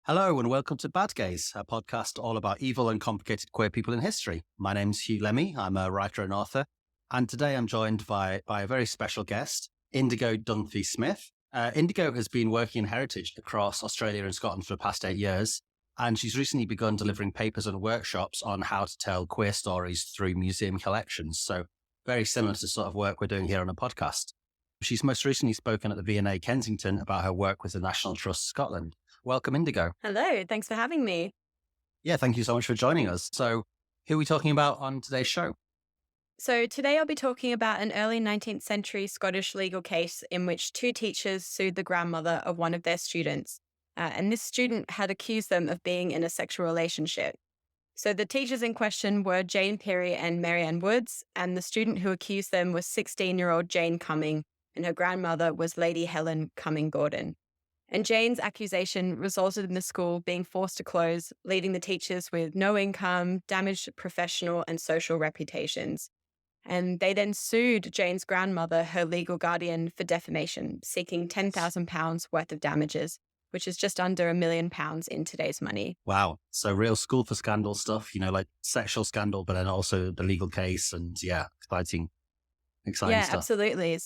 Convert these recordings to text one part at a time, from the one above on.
Hello and welcome to Bad Gays, a podcast all about evil and complicated queer people in history. My name's Hugh Lemmy. I'm a writer and author. And today I'm joined by a very special guest, Indigo Dunphy-Smith. Indigo has been working in heritage across Australia and Scotland for the past 8 years. And she's recently begun delivering papers and workshops on how to tell queer stories through museum collections. So very similar to the sort of work we're doing here on a podcast. She's most recently spoken at the V&A Kensington about her work with the National Trust Scotland. Welcome, Indigo. Hello, thanks for having me. Yeah, thank you so much for joining us. So who are we talking about on today's show? So today I'll be talking about an early 19th century Scottish legal case in which two teachers sued the grandmother of one of their students. And this student had accused them of being in a sexual relationship. So the teachers in question were Jane Pirie and Marianne Woods, and the student who accused them was 16-year-old Jane Cumming, and her grandmother was Lady Helen Cumming Gordon. And Jane's accusation resulted in the school being forced to close, leaving the teachers with no income, damaged professional and social reputations. And they then sued Jane's grandmother, her legal guardian, for defamation, seeking £10,000 worth of damages, which is just under £1 million in today's money. Wow. So real school for scandal stuff, like sexual scandal, but then also the legal case and exciting stuff. Yeah, absolutely.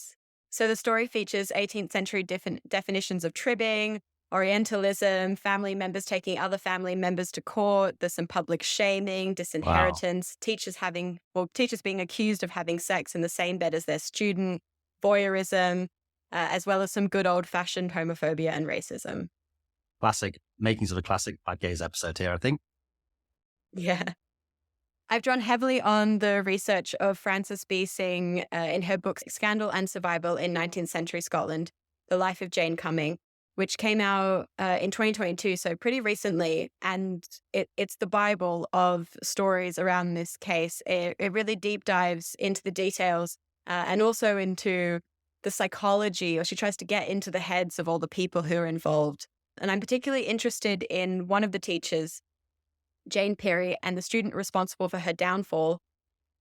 So the story features 18th century definitions of tribbing, Orientalism, family members taking other family members to court. There's some public shaming, disinheritance, teachers being accused of having sex in the same bed as their student, voyeurism, as well as some good old-fashioned homophobia and racism. Classic, makings of a classic Bad Gays episode here, I think. Yeah. I've drawn heavily on the research of Frances B. Singh in her book Scandal and Survival in 19th Century Scotland, The Life of Jane Cumming, which came out in 2022, so pretty recently. And it's the Bible of stories around this case. It really deep dives into the details and also into the psychology, or she tries to get into the heads of all the people who are involved. And I'm particularly interested in one of the teachers, Jane Pirie, and the student responsible for her downfall,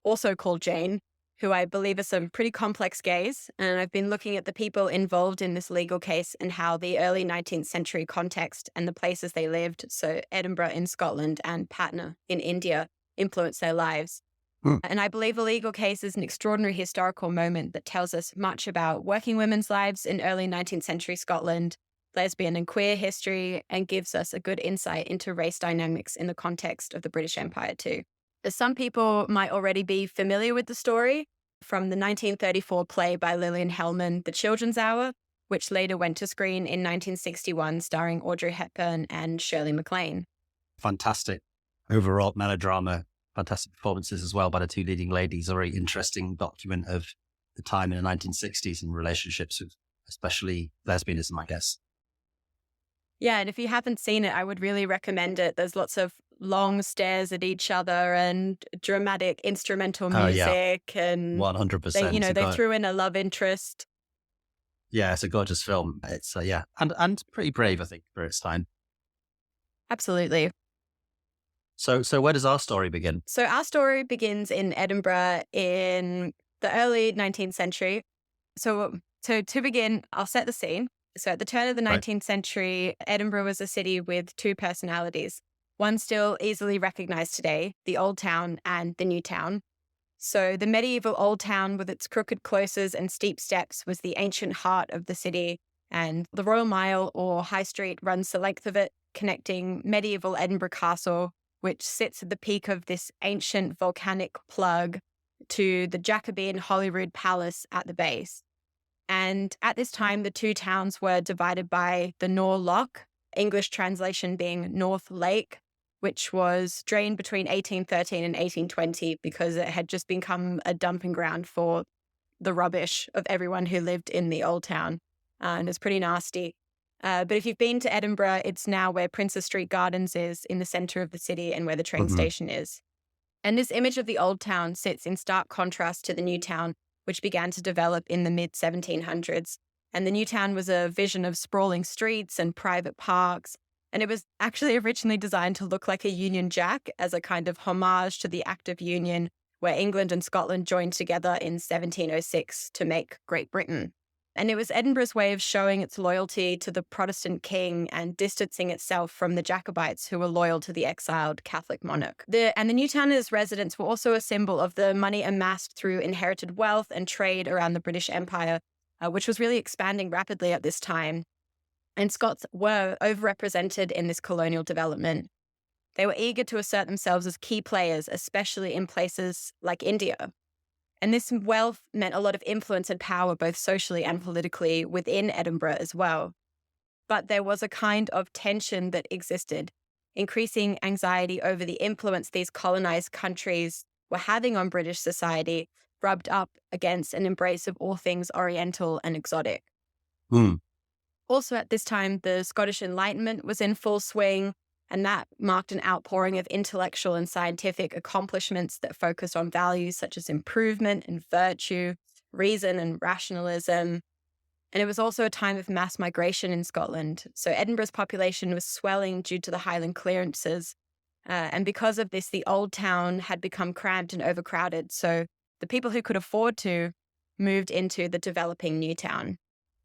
also called Jane, who I believe are some pretty complex gays. And I've been looking at the people involved in this legal case and how the early 19th century context and the places they lived, so Edinburgh in Scotland and Patna in India, influenced their lives. And I believe the legal case is an extraordinary historical moment that tells us much about working women's lives in early 19th century Scotland, lesbian and queer history, and gives us a good insight into race dynamics in the context of the British Empire too. As some people might already be familiar with the story from the 1934 play by Lillian Hellman, The Children's Hour, which later went to screen in 1961, starring Audrey Hepburn and Shirley MacLaine. Fantastic overall melodrama, fantastic performances as well by the two leading ladies. A very interesting document of the time in the 1960s and relationships with especially lesbianism, I guess. Yeah, and if you haven't seen it, I would really recommend it. There's lots of long stares at each other and dramatic instrumental music. And 100%. they threw in a love interest. Yeah, it's a gorgeous film. It's, and pretty brave, I think, for its time. Absolutely. So where does our story begin? So our story begins in Edinburgh in the early 19th century. So to begin, I'll set the scene. So at the turn of the 19th century, Edinburgh was a city with two personalities. One still easily recognized today, the Old Town and the New Town. So the medieval Old Town with its crooked closes and steep steps was the ancient heart of the city, and the Royal Mile or High Street runs the length of it, connecting medieval Edinburgh Castle, which sits at the peak of this ancient volcanic plug, to the Jacobean Holyrood Palace at the base. And at this time, the two towns were divided by the Nor Loch, English translation being North Lake, which was drained between 1813 and 1820 because it had just become a dumping ground for the rubbish of everyone who lived in the old town. And it's pretty nasty. But if you've been to Edinburgh, it's now where Princess Street Gardens is in the centre of the city and where the train station is. And this image of the old town sits in stark contrast to the new town, which began to develop in the mid-1700s. And the new town was a vision of sprawling streets and private parks. And it was actually originally designed to look like a Union Jack as a kind of homage to the Act of Union, where England and Scotland joined together in 1706 to make Great Britain. And it was Edinburgh's way of showing its loyalty to the Protestant king and distancing itself from the Jacobites who were loyal to the exiled Catholic monarch. The Newtowners' residents were also a symbol of the money amassed through inherited wealth and trade around the British Empire, which was really expanding rapidly at this time. And Scots were overrepresented in this colonial development. They were eager to assert themselves as key players, especially in places like India. And this wealth meant a lot of influence and power, both socially and politically, within Edinburgh as well. But there was a kind of tension that existed, increasing anxiety over the influence these colonized countries were having on British society, rubbed up against an embrace of all things Oriental and exotic. Also at this time, the Scottish Enlightenment was in full swing, and that marked an outpouring of intellectual and scientific accomplishments that focused on values such as improvement and virtue, reason and rationalism. And it was also a time of mass migration in Scotland. So Edinburgh's population was swelling due to the Highland clearances. And because of this, the old town had become cramped and overcrowded. So the people who could afford to moved into the developing new town.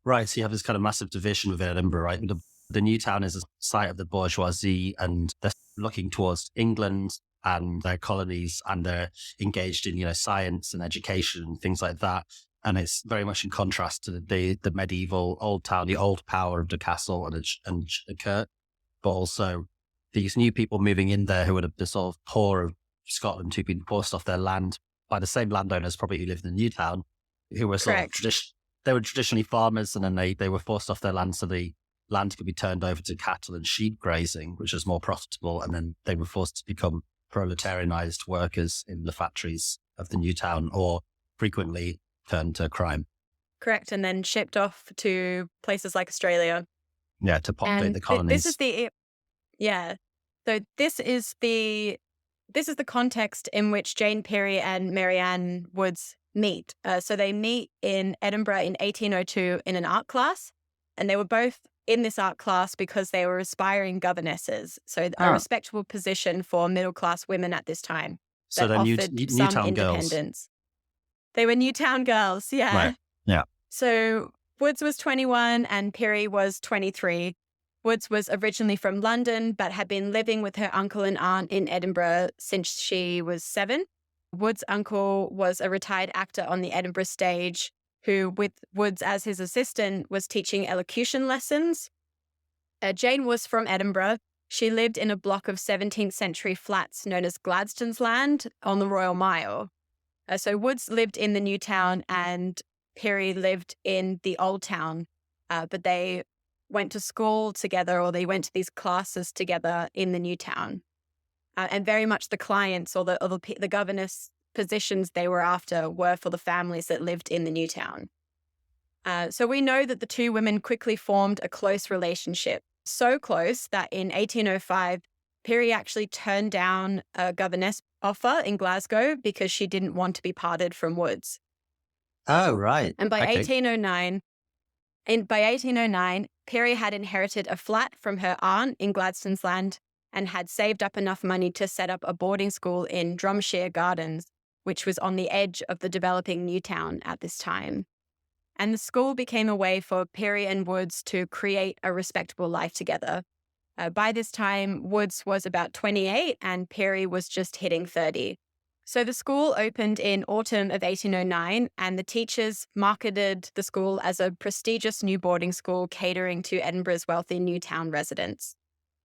Right. So you have this kind of massive division within Edinburgh, right? The new town is a site of the bourgeoisie, and they're looking towards England and their colonies, and they're engaged in, science and education and things like that. And it's very much in contrast to the medieval old town, the old power of the castle and the Kirk, but also these new people moving in there who are the sort of poor of Scotland, who've been forced off their land by the same landowners probably who lived in the new town, who were sort of they were traditionally farmers, and then they were forced off their land, so the land could be turned over to cattle and sheep grazing, which was more profitable. And then they were forced to become proletarianized workers in the factories of the new town, or frequently turned to crime. Correct. And then shipped off to places like Australia. Yeah, to populate the colonies. So this is the context in which Jane Pirie and Marianne Woods meet. So they meet in Edinburgh in 1802 in an art class, and they were both in this art class because they were aspiring governesses. So a respectable position for middle-class women at this time. So they're Newtown independence. They were Newtown girls, yeah. Right. Yeah. So Woods was 21 and Pirie was 23. Woods was originally from London, but had been living with her uncle and aunt in Edinburgh since she was 7. Woods' uncle was a retired actor on the Edinburgh stage, who, with Woods as his assistant, was teaching elocution lessons. Jane was from Edinburgh. She lived in a block of 17th-century flats known as Gladstone's Land on the Royal Mile. So Woods lived in the new town and Pirie lived in the old town, but they went to school together, or they went to these classes together in the new town. And very much the clients or the governess positions they were after were for the families that lived in the new town. So we know that the two women quickly formed a close relationship, so close that in 1805, Pirie actually turned down a governess offer in Glasgow because she didn't want to be parted from Woods. Oh, right. And by 1809, Pirie had inherited a flat from her aunt in Gladstone's Land and had saved up enough money to set up a boarding school in Drumsheugh Gardens, which was on the edge of the developing new town at this time. And the school became a way for Pirie and Woods to create a respectable life together. By this time, Woods was about 28 and Pirie was just hitting 30. So the school opened in autumn of 1809, and the teachers marketed the school as a prestigious new boarding school catering to Edinburgh's wealthy new town residents.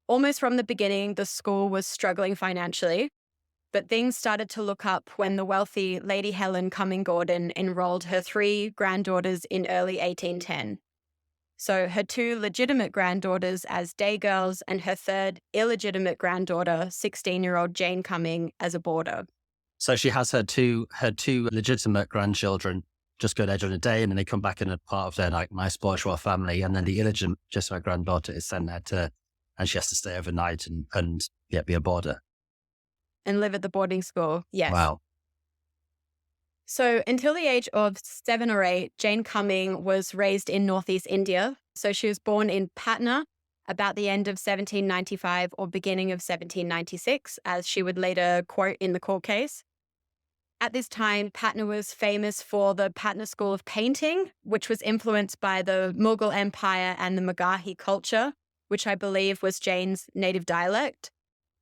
Almost from the beginning, the school was struggling financially, but things started to look up when the wealthy Lady Helen Cumming Gordon enrolled her 3 granddaughters in early 1810. So her 2 legitimate granddaughters as day girls and her 3rd illegitimate granddaughter, 16-year-old Jane Cumming, as a boarder. So she has her two legitimate grandchildren just go there during the day, and then they come back in a part of their nice bourgeois family, and then the illegitimate, just her granddaughter, is sent there and she has to stay overnight and be a boarder. And live at the boarding school, yes. Wow. So until the age of 7 or 8, Jane Cumming was raised in northeast India. So she was born in Patna about the end of 1795 or beginning of 1796, as she would later quote in the court case. At this time, Patna was famous for the Patna School of Painting, which was influenced by the Mughal Empire and the Magahi culture, which I believe was Jane's native dialect.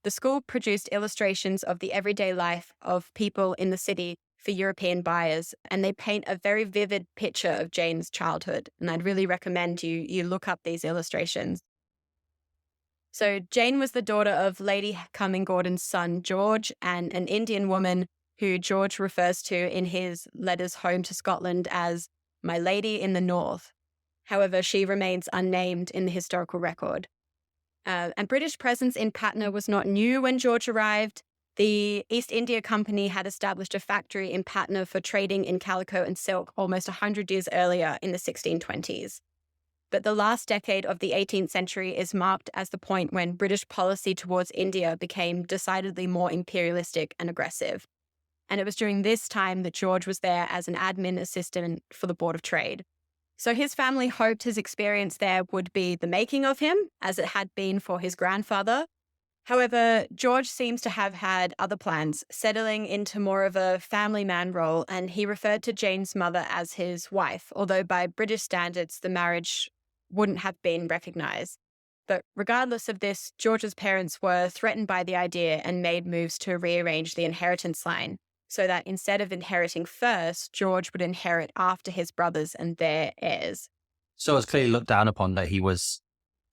The school produced illustrations of the everyday life of people in the city for European buyers, and they paint a very vivid picture of Jane's childhood. And I'd really recommend you look up these illustrations. So Jane was the daughter of Lady Cumming Gordon's son, George, and an Indian woman who George refers to in his letters home to Scotland as my lady in the north. However, she remains unnamed in the historical record. And British presence in Patna was not new when George arrived. The East India Company had established a factory in Patna for trading in calico and silk almost 100 years earlier in the 1620s. But the last decade of the 18th century is marked as the point when British policy towards India became decidedly more imperialistic and aggressive. And it was during this time that George was there as an admin assistant for the Board of Trade. So his family hoped his experience there would be the making of him, as it had been for his grandfather. However, George seems to have had other plans, settling into more of a family man role, and he referred to Jane's mother as his wife, although by British standards, the marriage wouldn't have been recognised. But regardless of this, George's parents were threatened by the idea and made moves to rearrange the inheritance line, so that instead of inheriting first, George would inherit after his brothers and their heirs. So it was clearly looked down upon that he was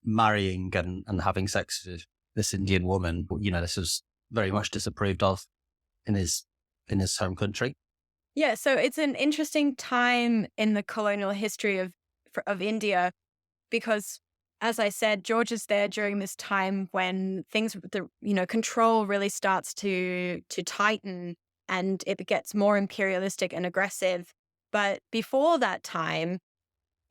marrying and having sex with this Indian woman. This was very much disapproved of in his home country. Yeah, so it's an interesting time in the colonial history of India because, as I said, George is there during this time when control really starts to tighten and it gets more imperialistic and aggressive. But before that time,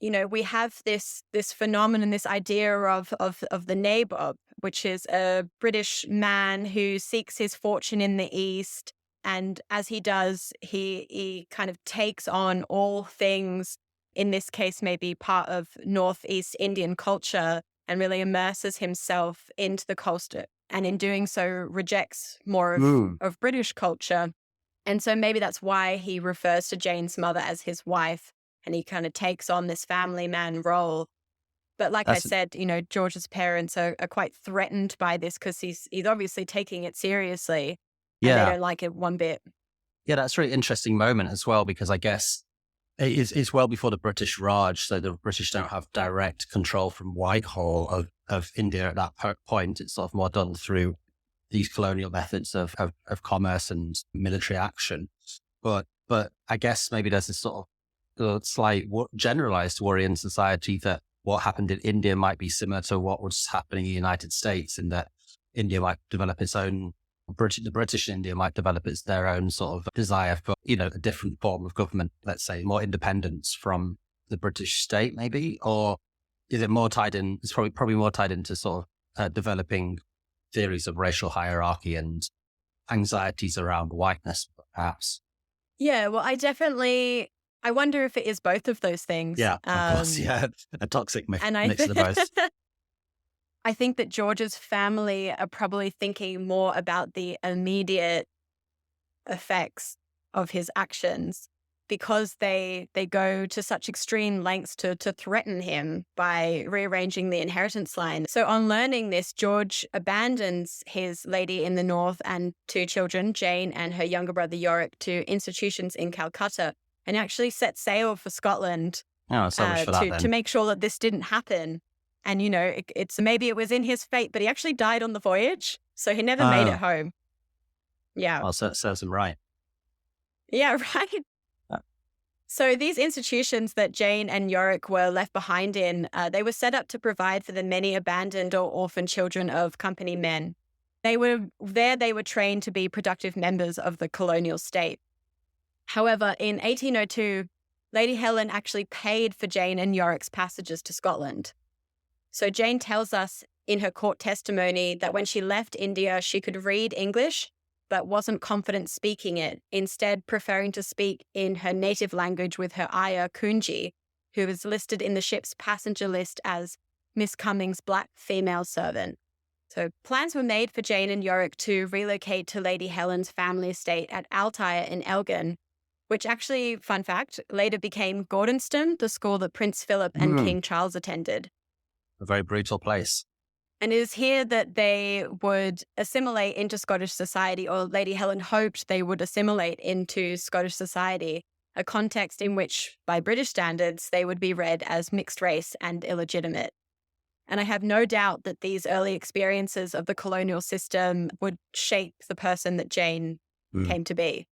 we have this phenomenon, this idea of the nabob, which is a British man who seeks his fortune in the East. And as he does, he kind of takes on all things, in this case, maybe part of Northeast Indian culture, and really immerses himself into the culture. And in doing so, rejects more of British culture. And so maybe that's why he refers to Jane's mother as his wife, and he kind of takes on this family man role. But like I said, George's parents are quite threatened by this because he's obviously taking it seriously, and they don't like it one bit. Yeah, that's a really interesting moment as well, because I guess it's well before the British Raj, so the British don't have direct control from Whitehall of India at that point. It's sort of more done through these colonial methods of commerce and military action. But I guess maybe there's this sort of slight generalized worry in society that what happened in India might be similar to what was happening in the United States, in that India might develop its own, the British India might develop their own sort of desire for, a different form of government, let's say, more independence from the British state, maybe? Or is it more tied in, it's probably more tied into sort of developing theories of racial hierarchy and anxieties around whiteness, perhaps? Yeah, well, I wonder if it is both of those things. Yeah, of course, yeah. A toxic mix of both. I think that George's family are probably thinking more about the immediate effects of his actions because they go to such extreme lengths to threaten him by rearranging the inheritance line. So on learning this, George abandons his lady in the north and 2 children, Jane and her younger brother Yorick, to institutions in Calcutta and actually set sail for Scotland to make sure that this didn't happen. And, maybe it was in his fate, but he actually died on the voyage. So he never made it home. Yeah. Well, serves him right. Yeah, right. So these institutions that Jane and Yorick were left behind in, they were set up to provide for the many abandoned or orphaned children of company men. They were trained to be productive members of the colonial state. However, in 1802, Lady Helen actually paid for Jane and Yorick's passages to Scotland. So Jane tells us in her court testimony that when she left India, she could read English, but wasn't confident speaking it, instead preferring to speak in her native language with her ayah, Kunji, who was listed in the ship's passenger list as Miss Cumming's black female servant. So plans were made for Jane and Yorick to relocate to Lady Helen's family estate at Altyre in Elgin, which actually, fun fact, later became Gordonston, the school that Prince Philip and King Charles attended. A very brutal place. And it is here that they would assimilate into Scottish society, or Lady Helen hoped they would assimilate into Scottish society, a context in which, by British standards, they would be read as mixed race and illegitimate. And I have no doubt that these early experiences of the colonial system would shape the person that Jane came to be.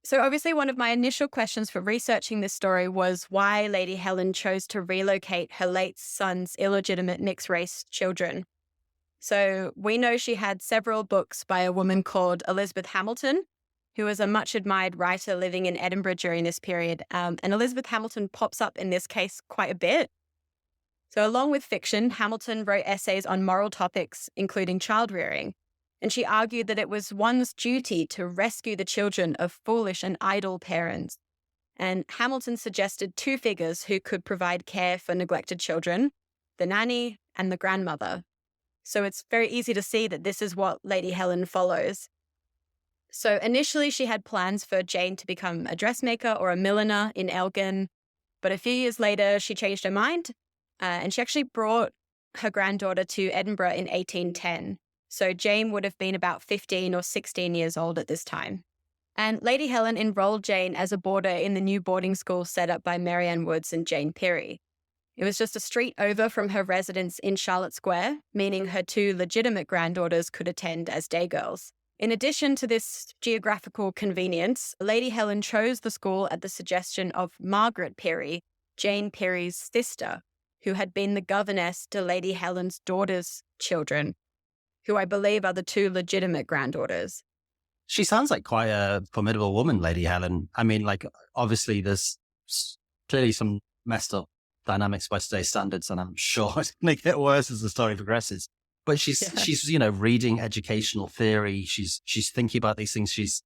So obviously one of my initial questions for researching this story was why Lady Helen chose to relocate her late son's illegitimate mixed race children. So we know she had several books by a woman called Elizabeth Hamilton, who was a much admired writer living in Edinburgh during this period. And Elizabeth Hamilton pops up in this case quite a bit. So along with fiction, Hamilton wrote essays on moral topics, including child rearing. And she argued that it was one's duty to rescue the children of foolish and idle parents. And Hamilton suggested two figures who could provide care for neglected children, the nanny and the grandmother. So it's very easy to see that this is what Lady Helen follows. So initially she had plans for Jane to become a dressmaker or a milliner in Elgin, but a few years later she changed her mind and she actually brought her granddaughter to Edinburgh in 1810. So Jane would have been about 15 or 16 years old at this time. And Lady Helen enrolled Jane as a boarder in the new boarding school set up by Marianne Woods and Jane Pirie. It was just a street over from her residence in Charlotte Square, meaning her two legitimate granddaughters could attend as day girls. In addition to this geographical convenience, Lady Helen chose the school at the suggestion of Margaret Pirie, Jane Pirie's sister, who had been the governess to Lady Helen's daughter's children, who I believe are the two legitimate granddaughters. She sounds like quite a formidable woman, Lady Helen. I mean, like, obviously there's clearly some messed up dynamics by today's standards, and I'm sure it's going to get worse as the story progresses. But she's reading educational theory. She's thinking about these things. She's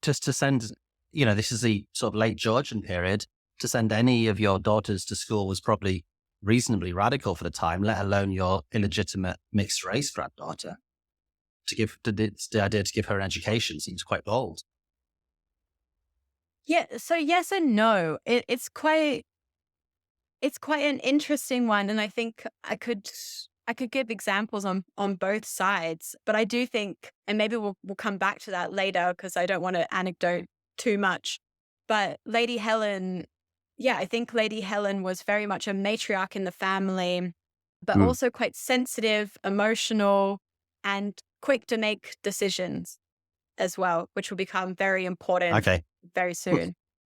just to send, this is the sort of late Georgian period. To send any of your daughters to school was probably reasonably radical for the time, let alone your illegitimate mixed race granddaughter. The idea to give her an education seems quite bold. Yeah. So yes and no. It's quite an interesting one, and I think I could give examples on both sides. But I do think, and maybe we'll come back to that later because I don't want to anecdote too much. But Lady Helen. Yeah, I think Lady Helen was very much a matriarch in the family, but also quite sensitive, emotional, and quick to make decisions as well, which will become very important very soon.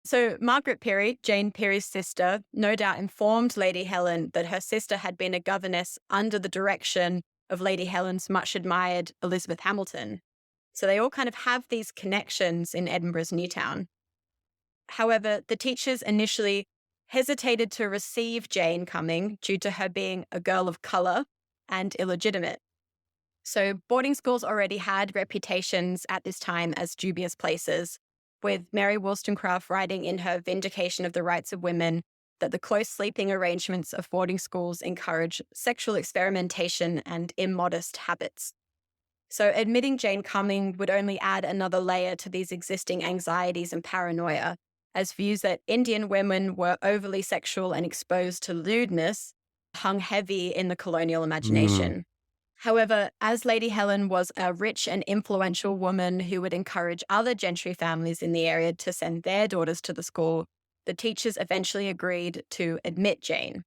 So Margaret Pirie, Jane Pirie's sister, no doubt informed Lady Helen that her sister had been a governess under the direction of Lady Helen's much admired Elizabeth Hamilton. So they all kind of have these connections in Edinburgh's Newtown. However, the teachers initially hesitated to receive Jane Cumming due to her being a girl of colour and illegitimate. So boarding schools already had reputations at this time as dubious places, with Mary Wollstonecraft writing in her Vindication of the Rights of Women that the close sleeping arrangements of boarding schools encourage sexual experimentation and immodest habits. So admitting Jane Cumming would only add another layer to these existing anxieties and paranoia, as views that Indian women were overly sexual and exposed to lewdness hung heavy in the colonial imagination. However, as Lady Helen was a rich and influential woman who would encourage other gentry families in the area to send their daughters to the school, the teachers eventually agreed to admit Jane.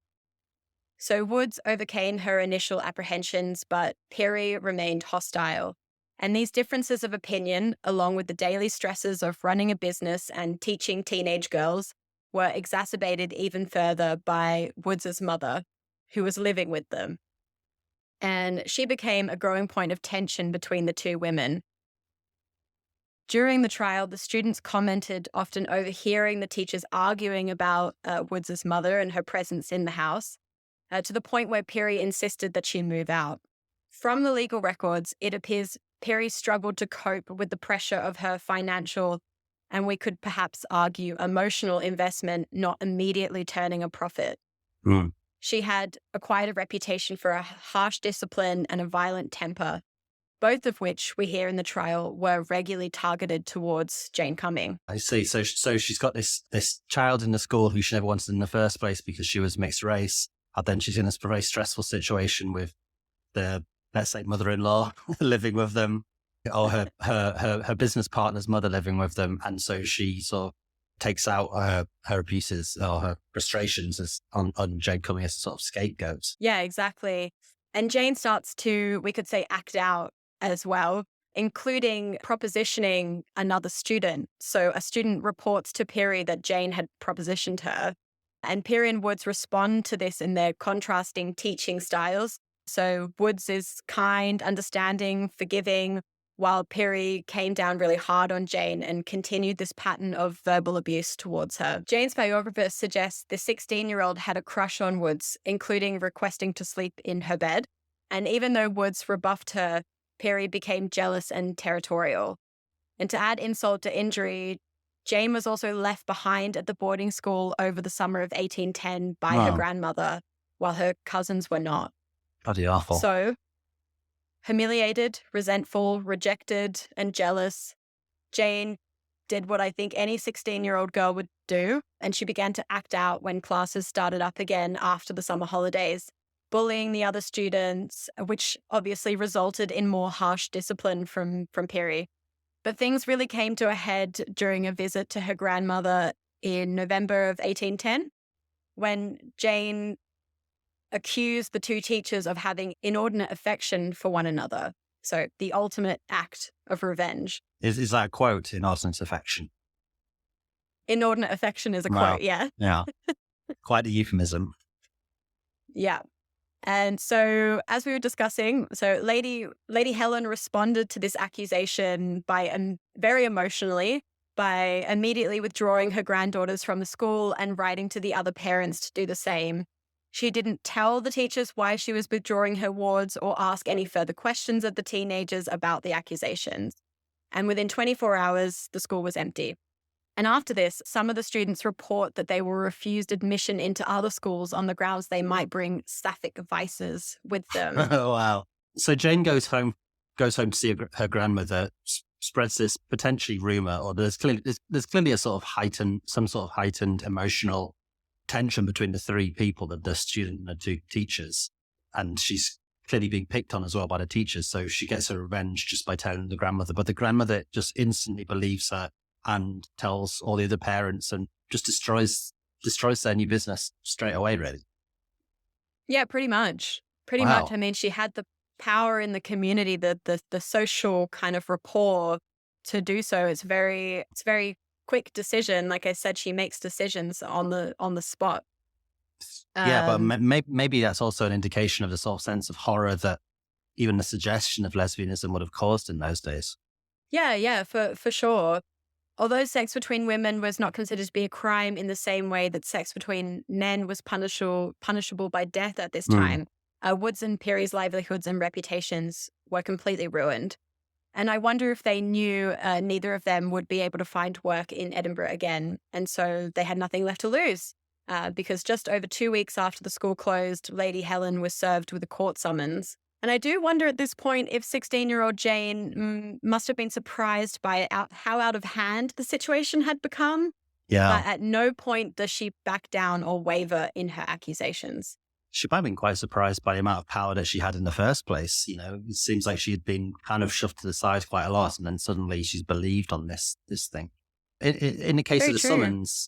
So Woods overcame her initial apprehensions, but Pirie remained hostile. And these differences of opinion, along with the daily stresses of running a business and teaching teenage girls, were exacerbated even further by Woods's mother, who was living with them. And she became a growing point of tension between the two women. During the trial, the students commented, often overhearing the teachers arguing about Woods's mother and her presence in the house, to the point where Pirie insisted that she move out. From the legal records, it appears Pirie struggled to cope with the pressure of her financial, and we could perhaps argue emotional investment not immediately turning a profit. she had acquired a reputation for a harsh discipline and a violent temper, both of which we hear in the trial were regularly targeted towards Jane Cumming. I see. So she's got this child in the school who she never wanted in the first place because she was mixed race. And then she's in this very stressful situation with the, let's say, mother-in-law living with them, or her business partner's mother living with them. And so she sort of takes out her abuses or her frustrations on Jane Cumming as a sort of scapegoat. Yeah, exactly. And Jane starts to, we could say, act out as well, including propositioning another student. So a student reports to Pirie that Jane had propositioned her. And Pirie and Woods respond to this in their contrasting teaching styles. So Woods is kind, understanding, forgiving, while Pirie came down really hard on Jane and continued this pattern of verbal abuse towards her. Jane's biographer suggests the 16-year-old had a crush on Woods, including requesting to sleep in her bed. And even though Woods rebuffed her, Pirie became jealous and territorial. And to add insult to injury, Jane was also left behind at the boarding school over the summer of 1810 by her grandmother, while her cousins were not. Bloody awful. So, humiliated, resentful, rejected, and jealous, Jane did what I think any 16-year-old girl would do, and she began to act out when classes started up again after the summer holidays, bullying the other students, which obviously resulted in more harsh discipline from Pirie. But things really came to a head during a visit to her grandmother in November of 1810, when Jane accused the two teachers of having inordinate affection for one another. So the ultimate act of revenge. Is that a quote, inordinate affection? Inordinate affection is a quote, yeah. Yeah. Quite a euphemism. Yeah. And so, as we were discussing, so Lady Helen responded to this accusation by very emotionally, by immediately withdrawing her granddaughters from the school and writing to the other parents to do the same. She didn't tell the teachers why she was withdrawing her wards or ask any further questions of the teenagers about the accusations. And within 24 hours, the school was empty. And after this, some of the students report that they were refused admission into other schools on the grounds they might bring sapphic vices with them. Oh, wow. So Jane goes home to see her grandmother, spreads this potentially rumor, or there's clearly a sort of heightened emotional tension between the three people, the student and the two teachers. And she's clearly being picked on as well by the teachers. So she gets her revenge just by telling the grandmother. But the grandmother just instantly believes her and tells all the other parents and just destroys their new business straight away, really. Yeah, pretty much. Pretty Wow. much. I mean, she had the power in the community, the social kind of rapport to do so. It's very quick decision. Like I said, she makes decisions on the spot. Yeah, but maybe that's also an indication of the sort of sense of horror that even the suggestion of lesbianism would have caused in those days. Yeah, for sure. Although sex between women was not considered to be a crime in the same way that sex between men was punishable by death at this time, Woods and Pirie's livelihoods and reputations were completely ruined. And I wonder if they knew neither of them would be able to find work in Edinburgh again. And so they had nothing left to lose. Because just over 2 weeks after the school closed, Lady Helen was served with a court summons. And I do wonder at this point if 16-year-old Jane must have been surprised by how out of hand the situation had become. Yeah. But at no point does she back down or waver in her accusations. She might have been quite surprised by the amount of power that she had in the first place. You know, it seems like she had been kind of shoved to the side quite a lot, and then suddenly she's believed on this thing. In the case Very of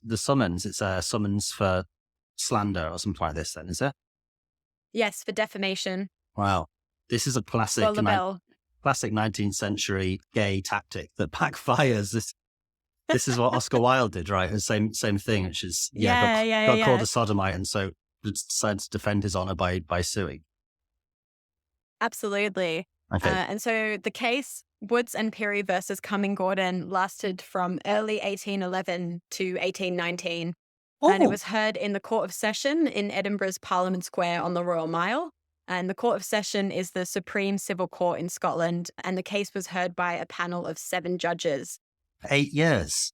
the summons, it's a summons for slander or something like this then, is it? Yes, for defamation. Wow. This is a classic 19th century gay tactic that backfires. This is what Oscar Wilde did, right? The same thing, which is got called a sodomite, and so decided to defend his honor by suing. Absolutely. Okay. And so the case, Woods and Pirie versus Cumming Gordon, lasted from early 1811 to 1819. And it was heard in the Court of Session in Edinburgh's Parliament Square on the Royal Mile. And the Court of Session is the supreme civil court in Scotland. And the case was heard by a panel of 7 judges. 8 years.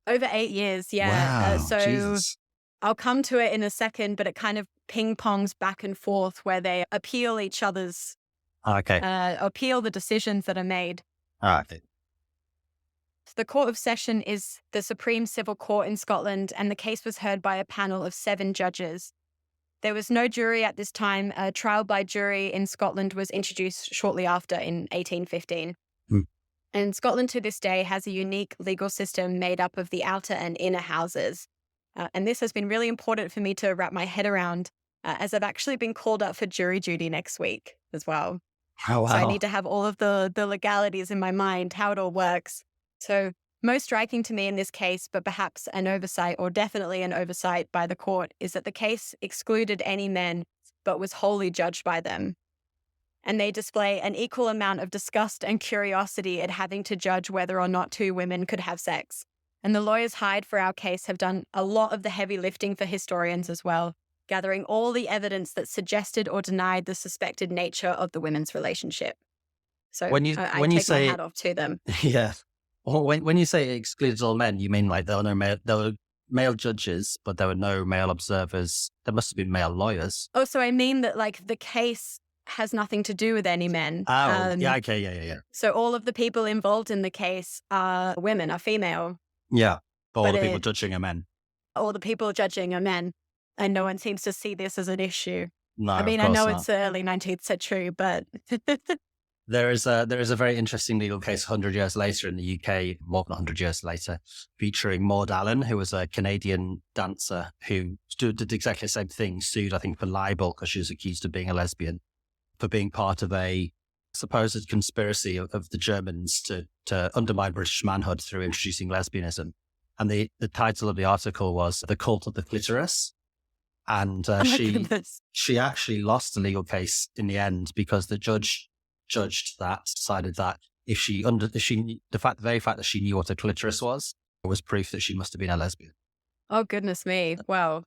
Over 8 years, yeah. Wow, Jesus. I'll come to it in a second, but it kind of ping-pongs back and forth where they appeal each other's, appeal the decisions that are made. Okay. The Court of Session is the supreme civil court in Scotland, and the case was heard by a panel of 7 judges. There was no jury at this time. A trial by jury in Scotland was introduced shortly after in 1815. And Scotland to this day has a unique legal system made up of the outer and inner houses. And this has been really important for me to wrap my head around, as I've actually been called up for jury duty next week as well. Oh, wow. So I need to have all of the legalities in my mind, how it all works. So most striking to me in this case, but perhaps an oversight, or definitely an oversight by the court, is that the case excluded any men, but was wholly judged by them. And they display an equal amount of disgust and curiosity at having to judge whether or not 2 women could have sex. And the lawyers hired for our case have done a lot of the heavy lifting for historians as well, gathering all the evidence that suggested or denied the suspected nature of the women's relationship. So I take my hat off to them. Yeah. Well, when you say it excluded all men, you mean like there were male judges, but there were no male observers. There must have been male lawyers. Oh, so I mean that like the case has nothing to do with any men. Oh, yeah, okay, yeah. So all of the people involved in the case are women, are female. Yeah, but all the people judging are men. All the people judging are men. And no one seems to see this as an issue. No, I mean, I know it's the early 19th century, but... There is a very interesting legal case 100 years later in the UK, more than 100 years later, featuring Maud Allen, who was a Canadian dancer who did exactly the same thing, sued, I think, for libel because she was accused of being a lesbian, for being part of a supposed conspiracy of the Germans to undermine British manhood through introducing lesbianism. And the title of the article was The Cult of the Clitoris. And she actually lost the legal case in the end because the judge decided that the very fact that she knew what a clitoris was proof that she must have been a lesbian. Oh, goodness me. Wow.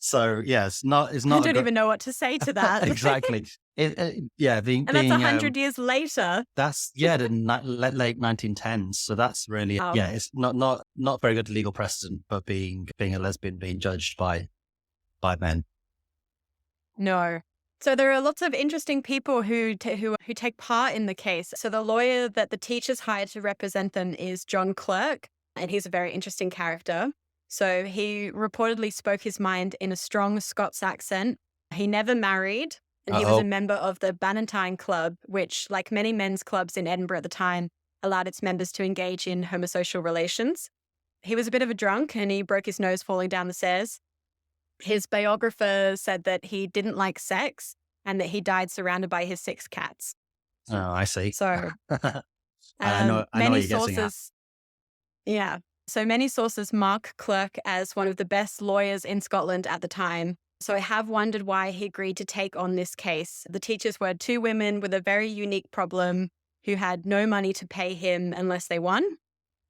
So yeah, it's not. I don't even know what to say to that. Exactly. And that's 100 years later. That's the late 1910s. So that's really it's not very good legal precedent, but being a lesbian being judged by men. No. So there are lots of interesting people who take part in the case. So the lawyer that the teachers hired to represent them is John Clerk, and he's a very interesting character. So he reportedly spoke his mind in a strong Scots accent. He never married, and he was a member of the Bannatyne Club, which, like many men's clubs in Edinburgh at the time, allowed its members to engage in homosocial relations. He was a bit of a drunk, and he broke his nose falling down the stairs. His biographer said that he didn't like sex and that he died surrounded by his 6 cats. Oh, I see. So I know many you're sources. Yeah. So many sources mark Clerk as one of the best lawyers in Scotland at the time. So I have wondered why he agreed to take on this case. The teachers were 2 women with a very unique problem who had no money to pay him unless they won.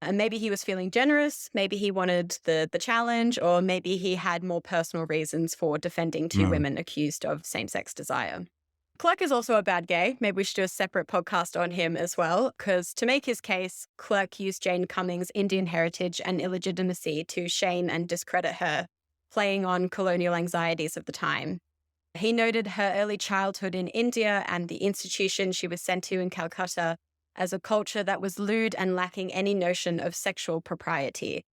And maybe he was feeling generous, maybe he wanted the challenge, or maybe he had more personal reasons for defending 2 women accused of same-sex desire. Clerk is also a bad gay. Maybe we should do a separate podcast on him as well, because to make his case, Clerk used Jane Cumming's Indian heritage and illegitimacy to shame and discredit her, playing on colonial anxieties of the time. He noted her early childhood in India and the institution she was sent to in Calcutta as a culture that was lewd and lacking any notion of sexual propriety,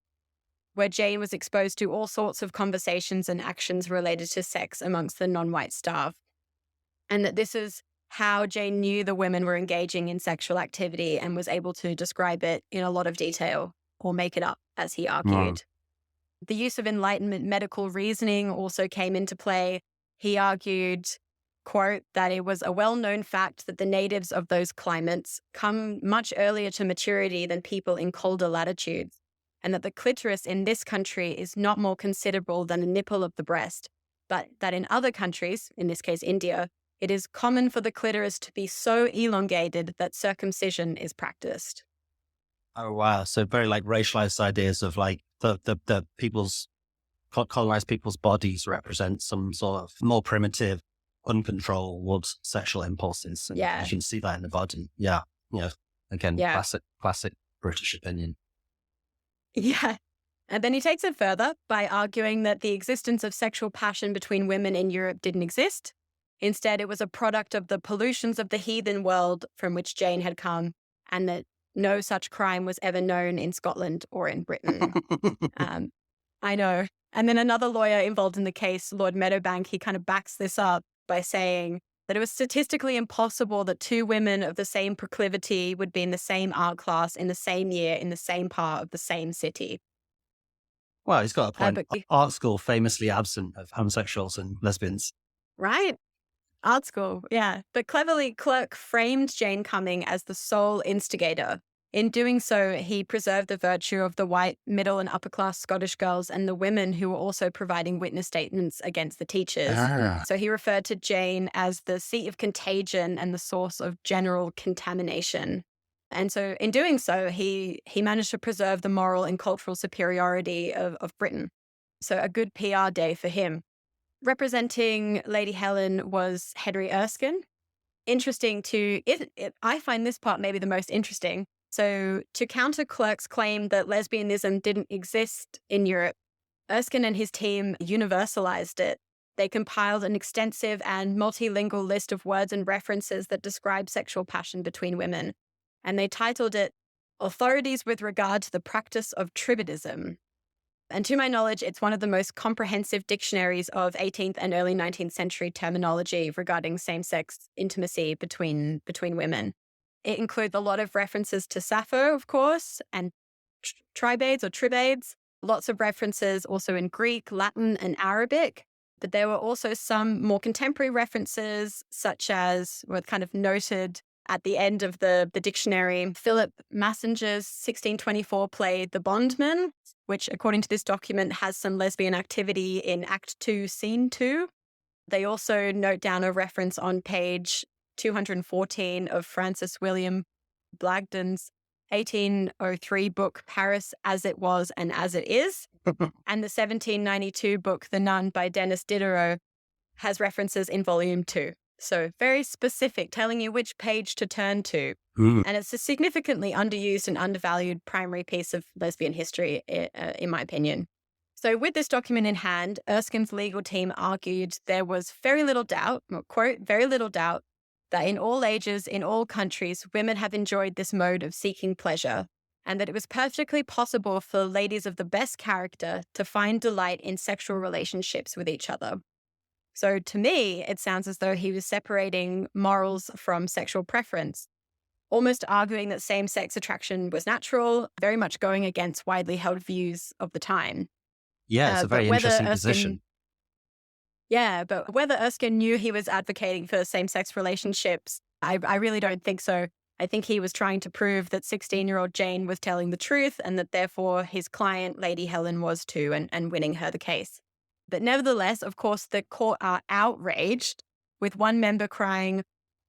where Jane was exposed to all sorts of conversations and actions related to sex amongst the non-white staff, and that this is how Jane knew the women were engaging in sexual activity and was able to describe it in a lot of detail or make it up, as he argued. The use of Enlightenment medical reasoning also came into play. He argued, quote, that it was a well-known fact that the natives of those climates come much earlier to maturity than people in colder latitudes, and that the clitoris in this country is not more considerable than a nipple of the breast, but that in other countries, in this case India, it is common for the clitoris to be so elongated that circumcision is practiced. Oh, wow. So very like racialized ideas of like the people's, colonized people's bodies represent some sort of more primitive, uncontrolled sexual impulses. And you can see that in the body. Yeah. Yeah. Again, classic British opinion. Yeah. And then he takes it further by arguing that the existence of sexual passion between women in Europe didn't exist. Instead, it was a product of the pollutions of the heathen world from which Jane had come, and that no such crime was ever known in Scotland or in Britain. I know. And then another lawyer involved in the case, Lord Meadowbank, he kind of backs this up by saying that it was statistically impossible that two women of the same proclivity would be in the same art class in the same year in the same part of the same city. Well, he's got a point. But Art school famously absent of homosexuals and lesbians. right. Art school, yeah. But cleverly, Clerk framed Jane Cumming as the sole instigator. In doing so, he preserved the virtue of the white, middle and upper class Scottish girls and the women who were also providing witness statements against the teachers. So he referred to Jane as the seat of contagion and the source of general contamination. And so in doing so, he managed to preserve the moral and cultural superiority of Britain. So a good PR day for him. Representing Lady Helen was Henry Erskine. Interesting I find this part maybe the most interesting. So to counter Clerk's claim that lesbianism didn't exist in Europe, Erskine and his team universalized it. They compiled an extensive and multilingual list of words and references that describe sexual passion between women. And they titled it Authorities with Regard to the Practice of Tribadism. And to my knowledge, it's one of the most comprehensive dictionaries of 18th and early 19th century terminology regarding same-sex intimacy between women. It includes a lot of references to Sappho, of course, and tribades or tribades, lots of references also in Greek, Latin, and Arabic. But there were also some more contemporary references, such as were kind of noted at the end of the dictionary. Philip Massinger's 1624 play The Bondman, which, according to this document, has some lesbian activity in Act 2, Scene 2. They also note down a reference on page 214 of Francis William Blagden's 1803 book, Paris as It Was and As It Is. And the 1792 book, The Nun by Denis Diderot, has references in volume 2. So very specific, telling you which page to turn to. And it's a significantly underused and undervalued primary piece of lesbian history, in my opinion. So with this document in hand, Erskine's legal team argued there was very little doubt, quote, very little doubt, that in all ages, in all countries, women have enjoyed this mode of seeking pleasure, and that it was perfectly possible for ladies of the best character to find delight in sexual relationships with each other. So to me, it sounds as though he was separating morals from sexual preference, almost arguing that same-sex attraction was natural, very much going against widely held views of the time. Yeah, it's a very interesting position. Yeah, but whether Erskine knew he was advocating for same-sex relationships, I really don't think so. I think he was trying to prove that 16-year-old Jane was telling the truth and that therefore his client, Lady Helen, was too, and winning her the case. But nevertheless, of course, the court are outraged, with one member crying,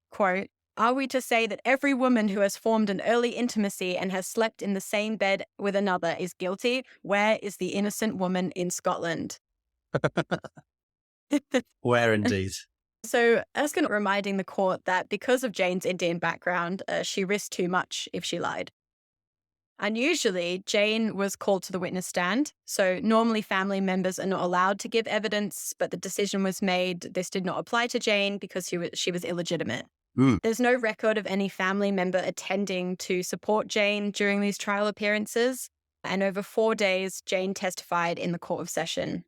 quote, "Are we to say that every woman who has formed an early intimacy and has slept in the same bed with another is guilty? Where is the innocent woman in Scotland?" Where indeed. So Erskine reminding the court that because of Jane's Indian background, she risked too much if she lied. Unusually, Jane was called to the witness stand. So normally family members are not allowed to give evidence, but the decision was made this did not apply to Jane because she was illegitimate. There's no record of any family member attending to support Jane during these trial appearances. And over 4 days, Jane testified in the Court of Session.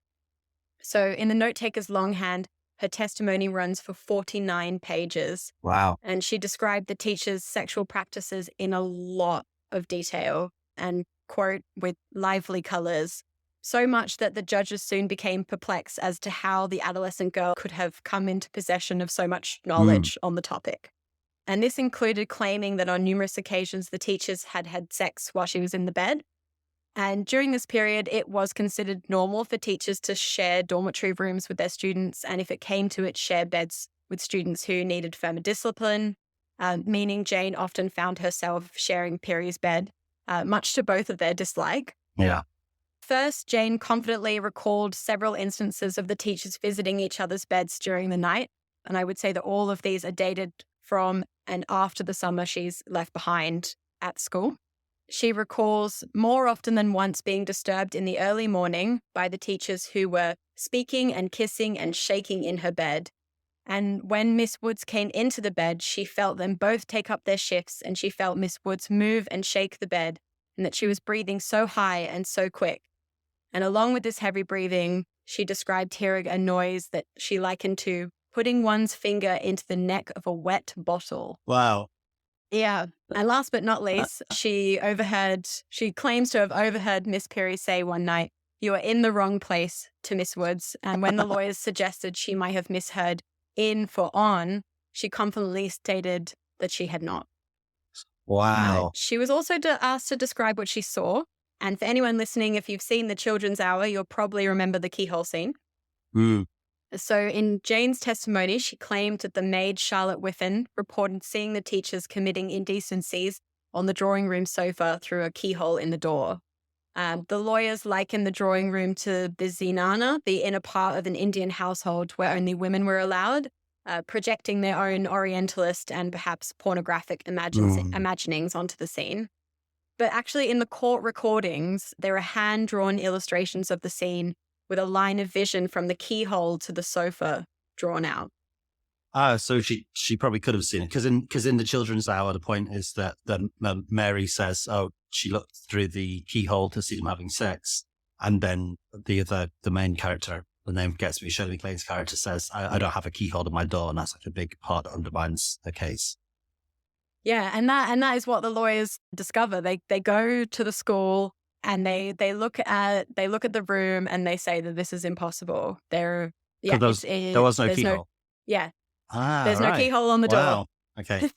So in the note-taker's longhand, her testimony runs for 49 pages. Wow. And she described the teacher's sexual practices in a lot of detail and, quote, with lively colors, so much that the judges soon became perplexed as to how the adolescent girl could have come into possession of so much knowledge on the topic. And this included claiming that on numerous occasions the teachers had had sex while she was in the bed. And during this period, it was considered normal for teachers to share dormitory rooms with their students, and if it came to it, share beds with students who needed firmer discipline, meaning Jane often found herself sharing Pirie's bed, much to both of their dislike. Yeah. First, Jane confidently recalled several instances of the teachers visiting each other's beds during the night, and I would say that all of these are dated from and after the summer she's left behind at school. she recalls more often than once being disturbed in the early morning by the teachers who were speaking and kissing and shaking in her bed. And when Miss Woods came into the bed, she felt them both take up their shifts, and she felt Miss Woods move and shake the bed, and that she was breathing so high and so quick. And along with this heavy breathing, she described hearing a noise that she likened to putting one's finger into the neck of a wet bottle. Wow. Yeah. And last but not least, she claims to have overheard Miss Pirie say one night, "You are in the wrong place," to Miss Woods. And when the lawyers suggested she might have misheard in for on, she confidently stated that she had not. Wow. She was also asked to describe what she saw. And for anyone listening, if you've seen The Children's Hour, you'll probably remember the keyhole scene. Mm. So in Jane's testimony, she claimed that the maid Charlotte Whiffen reported seeing the teachers committing indecencies on the drawing room sofa through a keyhole in the door. The lawyers likened the drawing room to the zinana, the inner part of an Indian household where only women were allowed, projecting their own Orientalist and perhaps pornographic imaginings onto the scene. But actually in the court recordings, there are hand-drawn illustrations of the scene with a line of vision from the keyhole to the sofa drawn out. So she probably could have seen it because in the Children's Hour, the point is that Mary says, "Oh, she looked through the keyhole to see them having sex," and then the main character, the name gets me, Shirley MacLaine's character says, "I don't have a keyhole in my door," and that's like a big part that undermines the case. Yeah, and that is what the lawyers discover. They go to the school and they look at the room and they say that this is impossible. There was no keyhole. There's no keyhole on the door. Okay.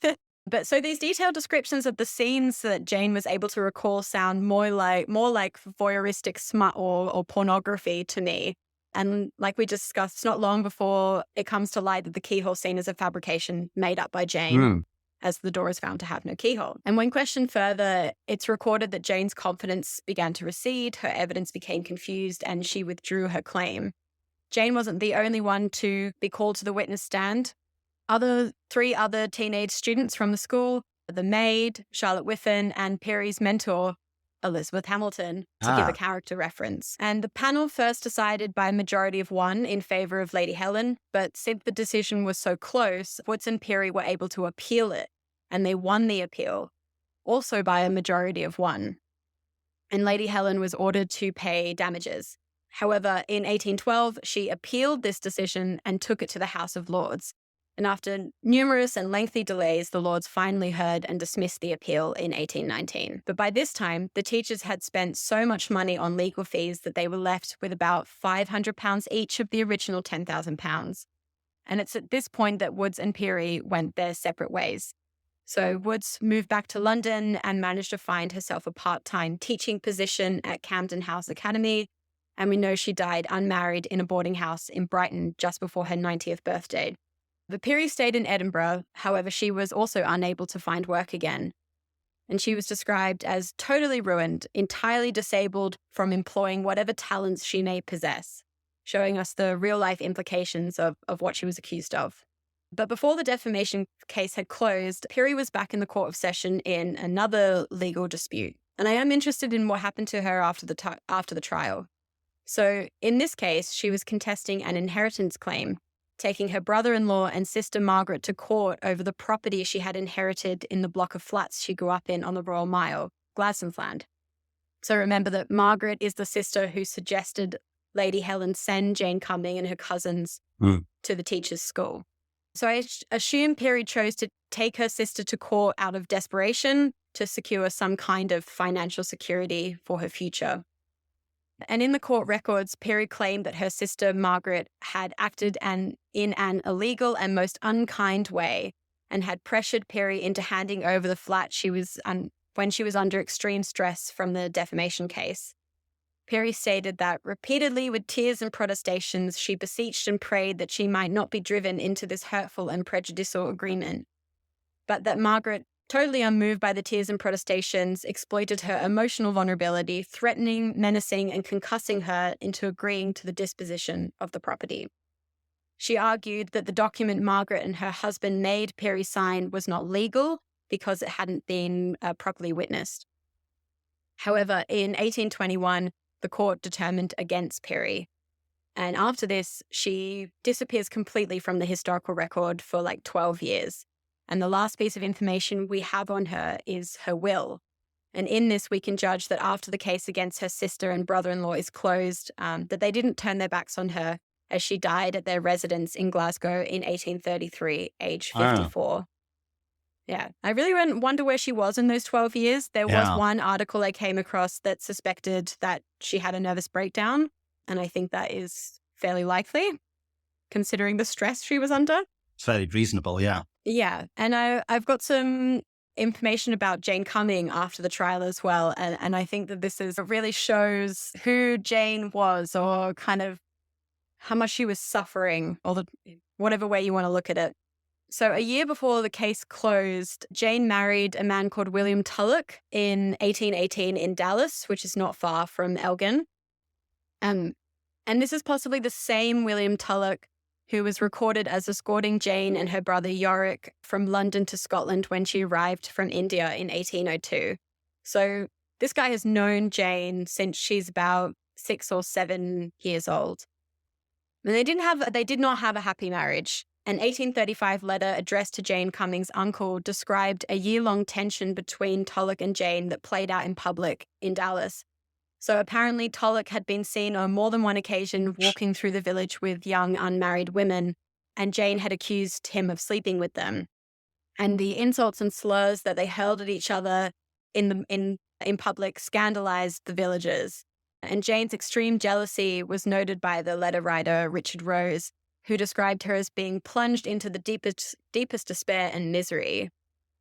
But so these detailed descriptions of the scenes that Jane was able to recall sound more like voyeuristic smut or pornography to me. And like we discussed, it's not long before it comes to light that the keyhole scene is a fabrication made up by Jane, as the door is found to have no keyhole. And when questioned further, it's recorded that Jane's confidence began to recede, her evidence became confused, and she withdrew her claim. Jane wasn't the only one to be called to the witness stand. Three other teenage students from the school, the maid, Charlotte Whiffen, and Pirie's mentor, Elizabeth Hamilton, to give a character reference. And the panel first decided by a majority of 1 in favour of Lady Helen, but since the decision was so close, Woods and Pirie were able to appeal it, and they won the appeal, also by a majority of 1. And Lady Helen was ordered to pay damages. However, in 1812, she appealed this decision and took it to the House of Lords. And after numerous and lengthy delays, the Lords finally heard and dismissed the appeal in 1819. But by this time, the teachers had spent so much money on legal fees that they were left with about £500 each of the original £10,000. And it's at this point that Woods and Pirie went their separate ways. So Woods moved back to London and managed to find herself a part-time teaching position at Camden House Academy. And we know she died unmarried in a boarding house in Brighton just before her 90th birthday. The Pirie stayed in Edinburgh, however, she was also unable to find work again. And she was described as totally ruined, entirely disabled from employing whatever talents she may possess, showing us the real-life implications of what she was accused of. But before the defamation case had closed, Pirie was back in the Court of Session in another legal dispute. And I am interested in what happened to her after the trial. So in this case, she was contesting an inheritance claim, taking her brother-in-law and sister Margaret to court over the property she had inherited in the block of flats she grew up in on the Royal Mile, Gladson's Land. So remember that Margaret is the sister who suggested Lady Helen send Jane Cumming and her cousins to the teachers' school. So I assume Pirie chose to take her sister to court out of desperation to secure some kind of financial security for her future. And in the court records, Pirie claimed that her sister Margaret had acted in an illegal and most unkind way and had pressured Pirie into handing over the flat when she was under extreme stress from the defamation case. Pirie stated that repeatedly with tears and protestations, she beseeched and prayed that she might not be driven into this hurtful and prejudicial agreement, but that Margaret, totally unmoved by the tears and protestations, exploited her emotional vulnerability, threatening, menacing, and concussing her into agreeing to the disposition of the property. She argued that the document Margaret and her husband made Pirie sign was not legal because it hadn't been properly witnessed. However, in 1821, the court determined against Pirie. And after this, she disappears completely from the historical record for like 12 years. And the last piece of information we have on her is her will. And in this, we can judge that after the case against her sister and brother-in-law is closed, that they didn't turn their backs on her, as she died at their residence in Glasgow in 1833, age 54. Yeah, I really wonder where she was in those 12 years. There was one article I came across that suspected that she had a nervous breakdown, and I think that is fairly likely, considering the stress she was under. It's fairly reasonable, yeah. Yeah, and I've got some information about Jane Cumming after the trial as well, and I think that this really shows who Jane was, or kind of how much she was suffering, or whatever way you want to look at it. So a year before the case closed, Jane married a man called William Tulloch in 1818 in Dallas, which is not far from Elgin. And this is possibly the same William Tulloch who was recorded as escorting Jane and her brother Yorick from London to Scotland when she arrived from India in 1802. So this guy has known Jane since she's about 6 or 7 years old. And they did not have a happy marriage. An 1835 letter addressed to Jane Cumming's uncle described a year-long tension between Tulloch and Jane that played out in public in Dallas. So apparently Tulloch had been seen on more than one occasion walking through the village with young unmarried women, and Jane had accused him of sleeping with them. And the insults and slurs that they hurled at each other in public scandalized the villagers. And Jane's extreme jealousy was noted by the letter writer Richard Rose, who described her as being plunged into the deepest despair and misery.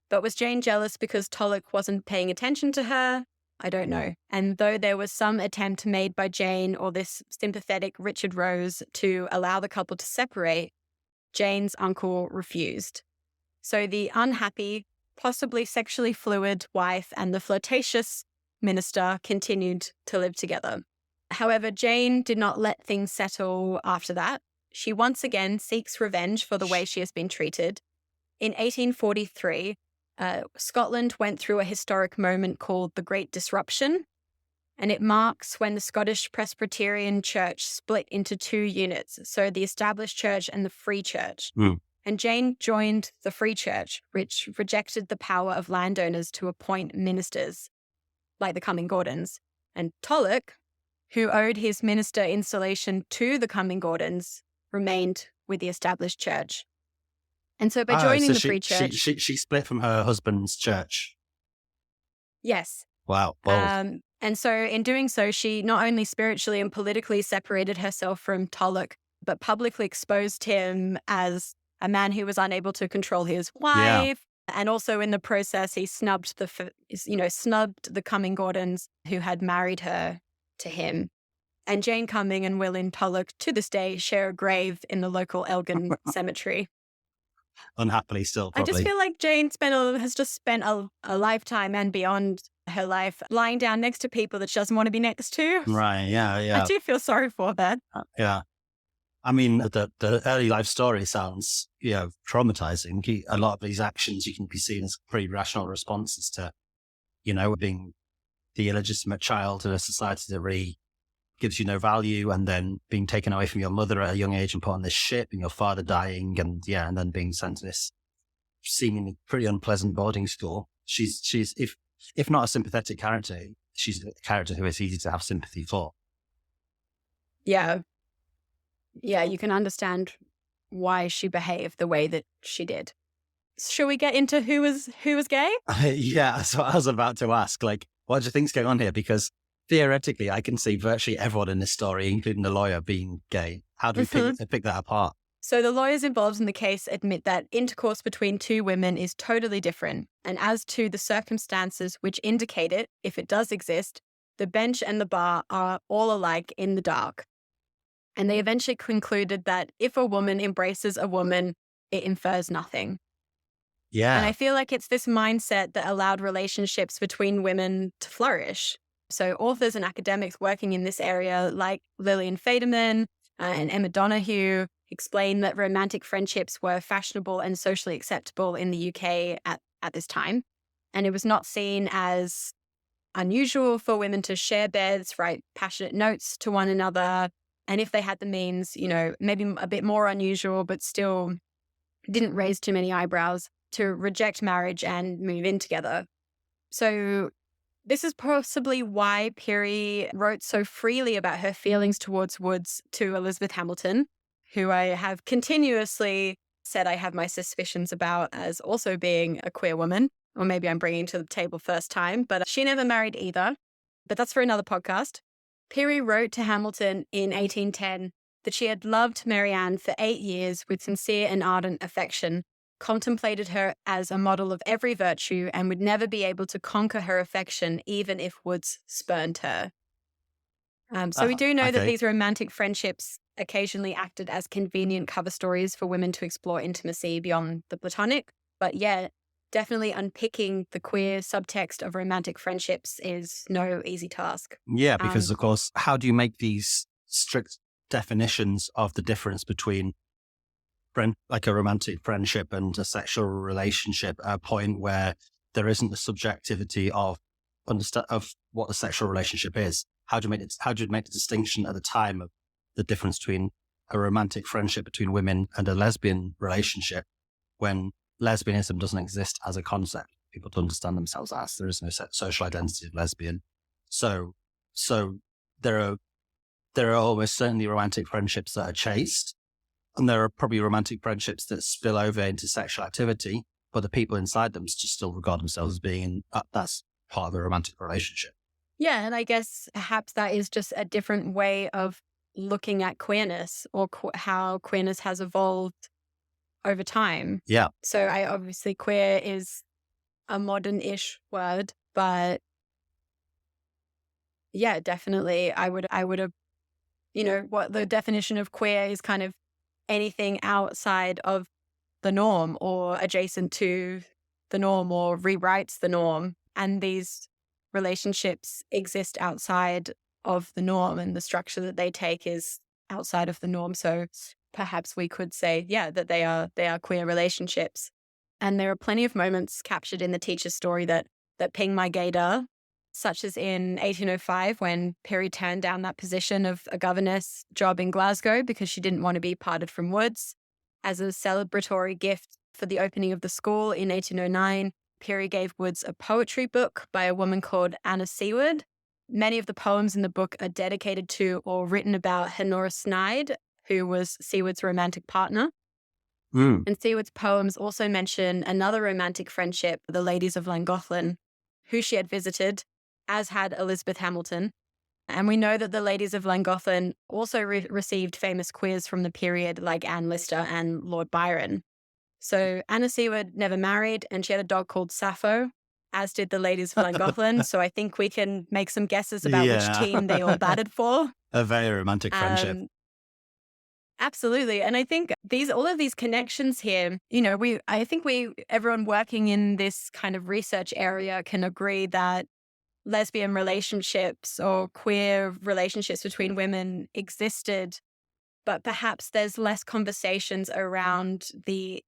But was Jane jealous because Tulloch wasn't paying attention to her? I don't know. And though there was some attempt made by Jane or this sympathetic Richard Rose to allow the couple to separate, Jane's uncle refused. So the unhappy, possibly sexually fluid wife and the flirtatious minister continued to live together. However, Jane did not let things settle after that. She once again seeks revenge for the way she has been treated. In 1843, Scotland went through a historic moment called the Great Disruption, and it marks when the Scottish Presbyterian Church split into 2 units, so the Established Church and the Free Church. And Jane joined the Free Church, which rejected the power of landowners to appoint ministers, like the Cumming Gordons. And Tulloch, who owed his minister installation to the Cumming Gordons, remained with the Established Church. And so by joining the Free Church... She split from her husband's church. Yes. Wow. And so in doing so, she not only spiritually and politically separated herself from Tulloch, but publicly exposed him as a man who was unable to control his wife. Yeah. And also in the process, he snubbed the Cumming Gordons who had married her to him. And Jane Cumming and William Tulloch, to this day, share a grave in the local Elgin cemetery. Unhappily still, probably. I just feel like Jane has just spent a lifetime and beyond her life lying down next to people that she doesn't want to be next to. Right, yeah. I do feel sorry for that. Yeah. I mean, the early life story sounds, traumatizing. A lot of these actions you can be seen as pretty rational responses to, being the illegitimate child in a society that really gives you no value, and then being taken away from your mother at a young age and put on this ship, and your father dying, and then being sent to this seemingly pretty unpleasant boarding school. She's if not a sympathetic character, she's a character who is easy to have sympathy for. Yeah, you can understand why she behaved the way that she did. Shall we get into who was gay? Yeah, that's what I was about to ask. Like, what do you think's going on here? Because theoretically, I can see virtually everyone in this story, including the lawyer, being gay. How do we pick that apart? So the lawyers involved in the case admit that intercourse between 2 women is totally different. And as to the circumstances which indicate it, if it does exist, the bench and the bar are all alike in the dark. And they eventually concluded that if a woman embraces a woman, it infers nothing. Yeah. And I feel like it's this mindset that allowed relationships between women to flourish. So authors and academics working in this area, like Lillian Faderman and Emma Donoghue, explain that romantic friendships were fashionable and socially acceptable in the UK at this time. And it was not seen as unusual for women to share beds, write passionate notes to one another. And if they had the means, maybe a bit more unusual, but still didn't raise too many eyebrows, to reject marriage and move in together. So this is possibly why Pirie wrote so freely about her feelings towards Woods to Elizabeth Hamilton, who I have continuously said I have my suspicions about as also being a queer woman, or maybe I'm bringing to the table first time, but she never married either. But that's for another podcast. Pirie wrote to Hamilton in 1810 that she had loved Marianne for 8 years with sincere and ardent affection, contemplated her as a model of every virtue, and would never be able to conquer her affection even if Woods spurned her. So we do know that these romantic friendships occasionally acted as convenient cover stories for women to explore intimacy beyond the platonic. But yeah, definitely unpicking the queer subtext of romantic friendships is no easy task. Yeah, because of course, how do you make these strict definitions of the difference between like a romantic friendship and a sexual relationship at a point where there isn't the subjectivity of what the sexual relationship is? How do you make the distinction at the time of the difference between a romantic friendship between women and a lesbian relationship when lesbianism doesn't exist as a concept? People don't understand themselves as. There is no social identity of lesbian. So there are almost certainly romantic friendships that are chaste, and there are probably romantic friendships that spill over into sexual activity, but the people inside them just still regard themselves as being that's part of a romantic relationship. Yeah, and I guess perhaps that is just a different way of looking at queerness, or how queerness has evolved over time. Yeah. So obviously queer is a modern-ish word, but yeah, definitely I would have, what the definition of queer is, kind of anything outside of the norm or adjacent to the norm or rewrites the norm. And these relationships exist outside of the norm, and the structure that they take is outside of the norm. So perhaps we could say, that they are queer relationships. And there are plenty of moments captured in the teacher's story that ping my gaydar, such as in 1805 when Pirie turned down that position of a governess job in Glasgow because she didn't want to be parted from Woods. As a celebratory gift for the opening of the school in 1809, Pirie gave Woods a poetry book by a woman called Anna Seward. Many of the poems in the book are dedicated to or written about Honora Sneyd, who was Seward's romantic partner. And Seward's poems also mention another romantic friendship, the ladies of Llangollen, who she had visited, as had Elizabeth Hamilton. And we know that the ladies of Llangollen also received famous queers from the period, like Anne Lister and Lord Byron. So Anna Seward never married, and she had a dog called Sappho, as did the ladies of Llangollen. So I think we can make some guesses about which team they all batted for. A very romantic friendship. Absolutely. And I think all of these connections here, everyone working in this kind of research area can agree that lesbian relationships or queer relationships between women existed, but perhaps there's less conversations around the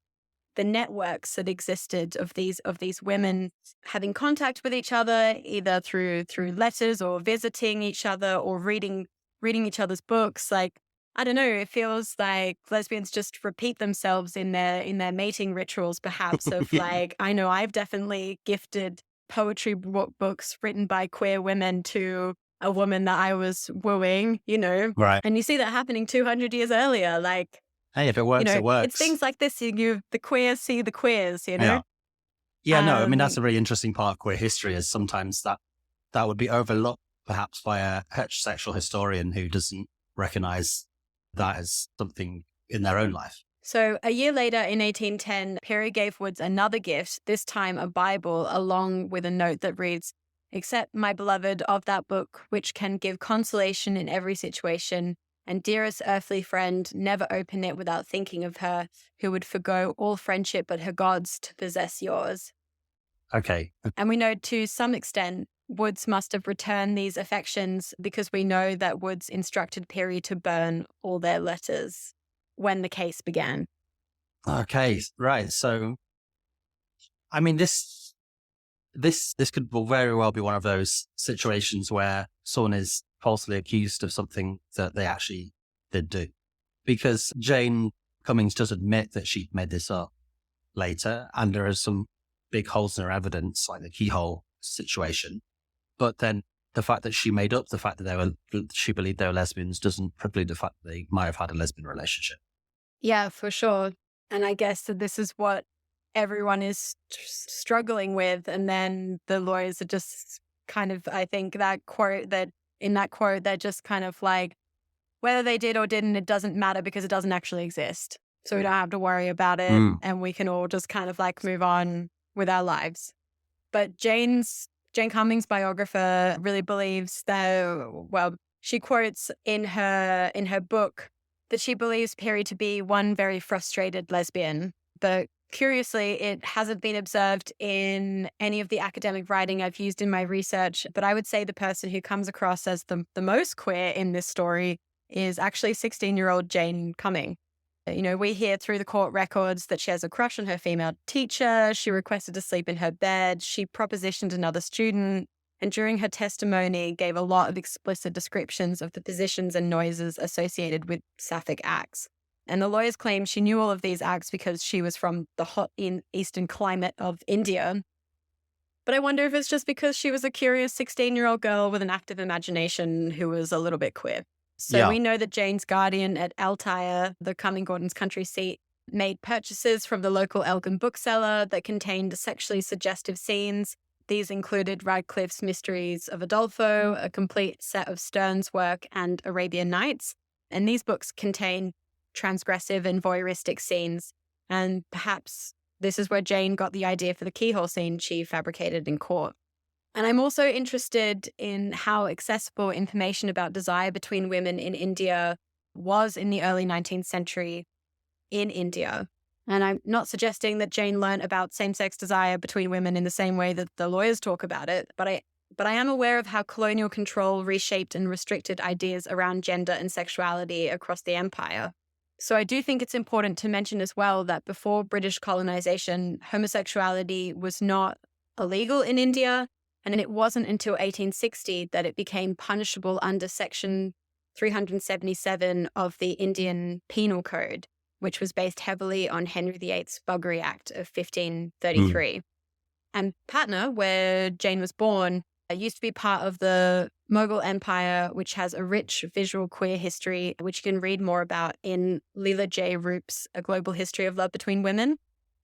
networks that existed of these women having contact with each other, either through letters or visiting each other or reading each other's books. Like, I don't know, it feels like lesbians just repeat themselves in their mating rituals, perhaps, of like, I know I've definitely gifted poetry books written by queer women to a woman that I was wooing, Right. And you see that happening 200 years earlier. Like, hey, if it works, it works. It's things like this. The queers see the queers, Yeah, no, I mean, that's a really interesting part of queer history, is sometimes that would be overlooked perhaps by a heterosexual historian who doesn't recognize that as something in their own life. So a year later, in 1810, Pirie gave Woods another gift, this time a Bible, along with a note that reads, "Accept, my beloved, of that book, which can give consolation in every situation, and dearest earthly friend, never open it without thinking of her, who would forgo all friendship but her gods to possess yours." Okay. And we know to some extent Woods must have returned these affections, because we know that Woods instructed Pirie to burn all their letters when the case began. Okay, right. So, I mean, this this could very well be one of those situations where someone is falsely accused of something that they actually did do. Because Jane Cummings does admit that she made this up later, and there are some big holes in her evidence, like the keyhole situation. But then the fact that she made up the fact that she believed they were lesbians doesn't preclude the fact that they might have had a lesbian relationship. Yeah, for sure. And I guess that this is what everyone is struggling with. And then the lawyers are just kind of, I think that quote, that in that quote, they're just kind of like, whether they did or didn't, it doesn't matter because it doesn't actually exist. So we don't have to worry about it. And we can all just kind of like move on with our lives. But Jane Cummings' biographer really believes that, well, she quotes in her book that she believes Pirie to be one very frustrated lesbian. But curiously, it hasn't been observed in any of the academic writing I've used in my research. But I would say the person who comes across as the most queer in this story is actually 16-year-old Jane Cumming. You know, we hear through the court records that she has a crush on her female teacher. She requested to sleep in her bed. She propositioned another student. And during her testimony, gave a lot of explicit descriptions of the positions and noises associated with sapphic acts. And the lawyers claim she knew all of these acts because she was from the hot eastern climate of India. But I wonder if it's just because she was a curious 16-year-old girl with an active imagination who was a little bit queer. So we know that Jane's guardian at Altyre, the Cumming Gordon's country seat, made purchases from the local Elgin bookseller that contained sexually suggestive scenes. These included Radcliffe's Mysteries of Udolpho, a complete set of Sterne's work, and Arabian Nights. And these books contain transgressive and voyeuristic scenes. And perhaps this is where Jane got the idea for the keyhole scene she fabricated in court. And I'm also interested in how accessible information about desire between women in India was in the early 19th century in India. And I'm not suggesting that Jane learned about same-sex desire between women in the same way that the lawyers talk about it, but I am aware of how colonial control reshaped and restricted ideas around gender and sexuality across the empire. So I do think it's important to mention as well that before British colonization, homosexuality was not illegal in India. And it wasn't until 1860 that it became punishable under Section 377 of the Indian Penal Code, which was based heavily on Henry VIII's Buggery Act of 1533. And Patna, where Jane was born, used to be part of the Mughal Empire, which has a rich visual queer history, which you can read more about in Leela J. Roop's A Global History of Love Between Women.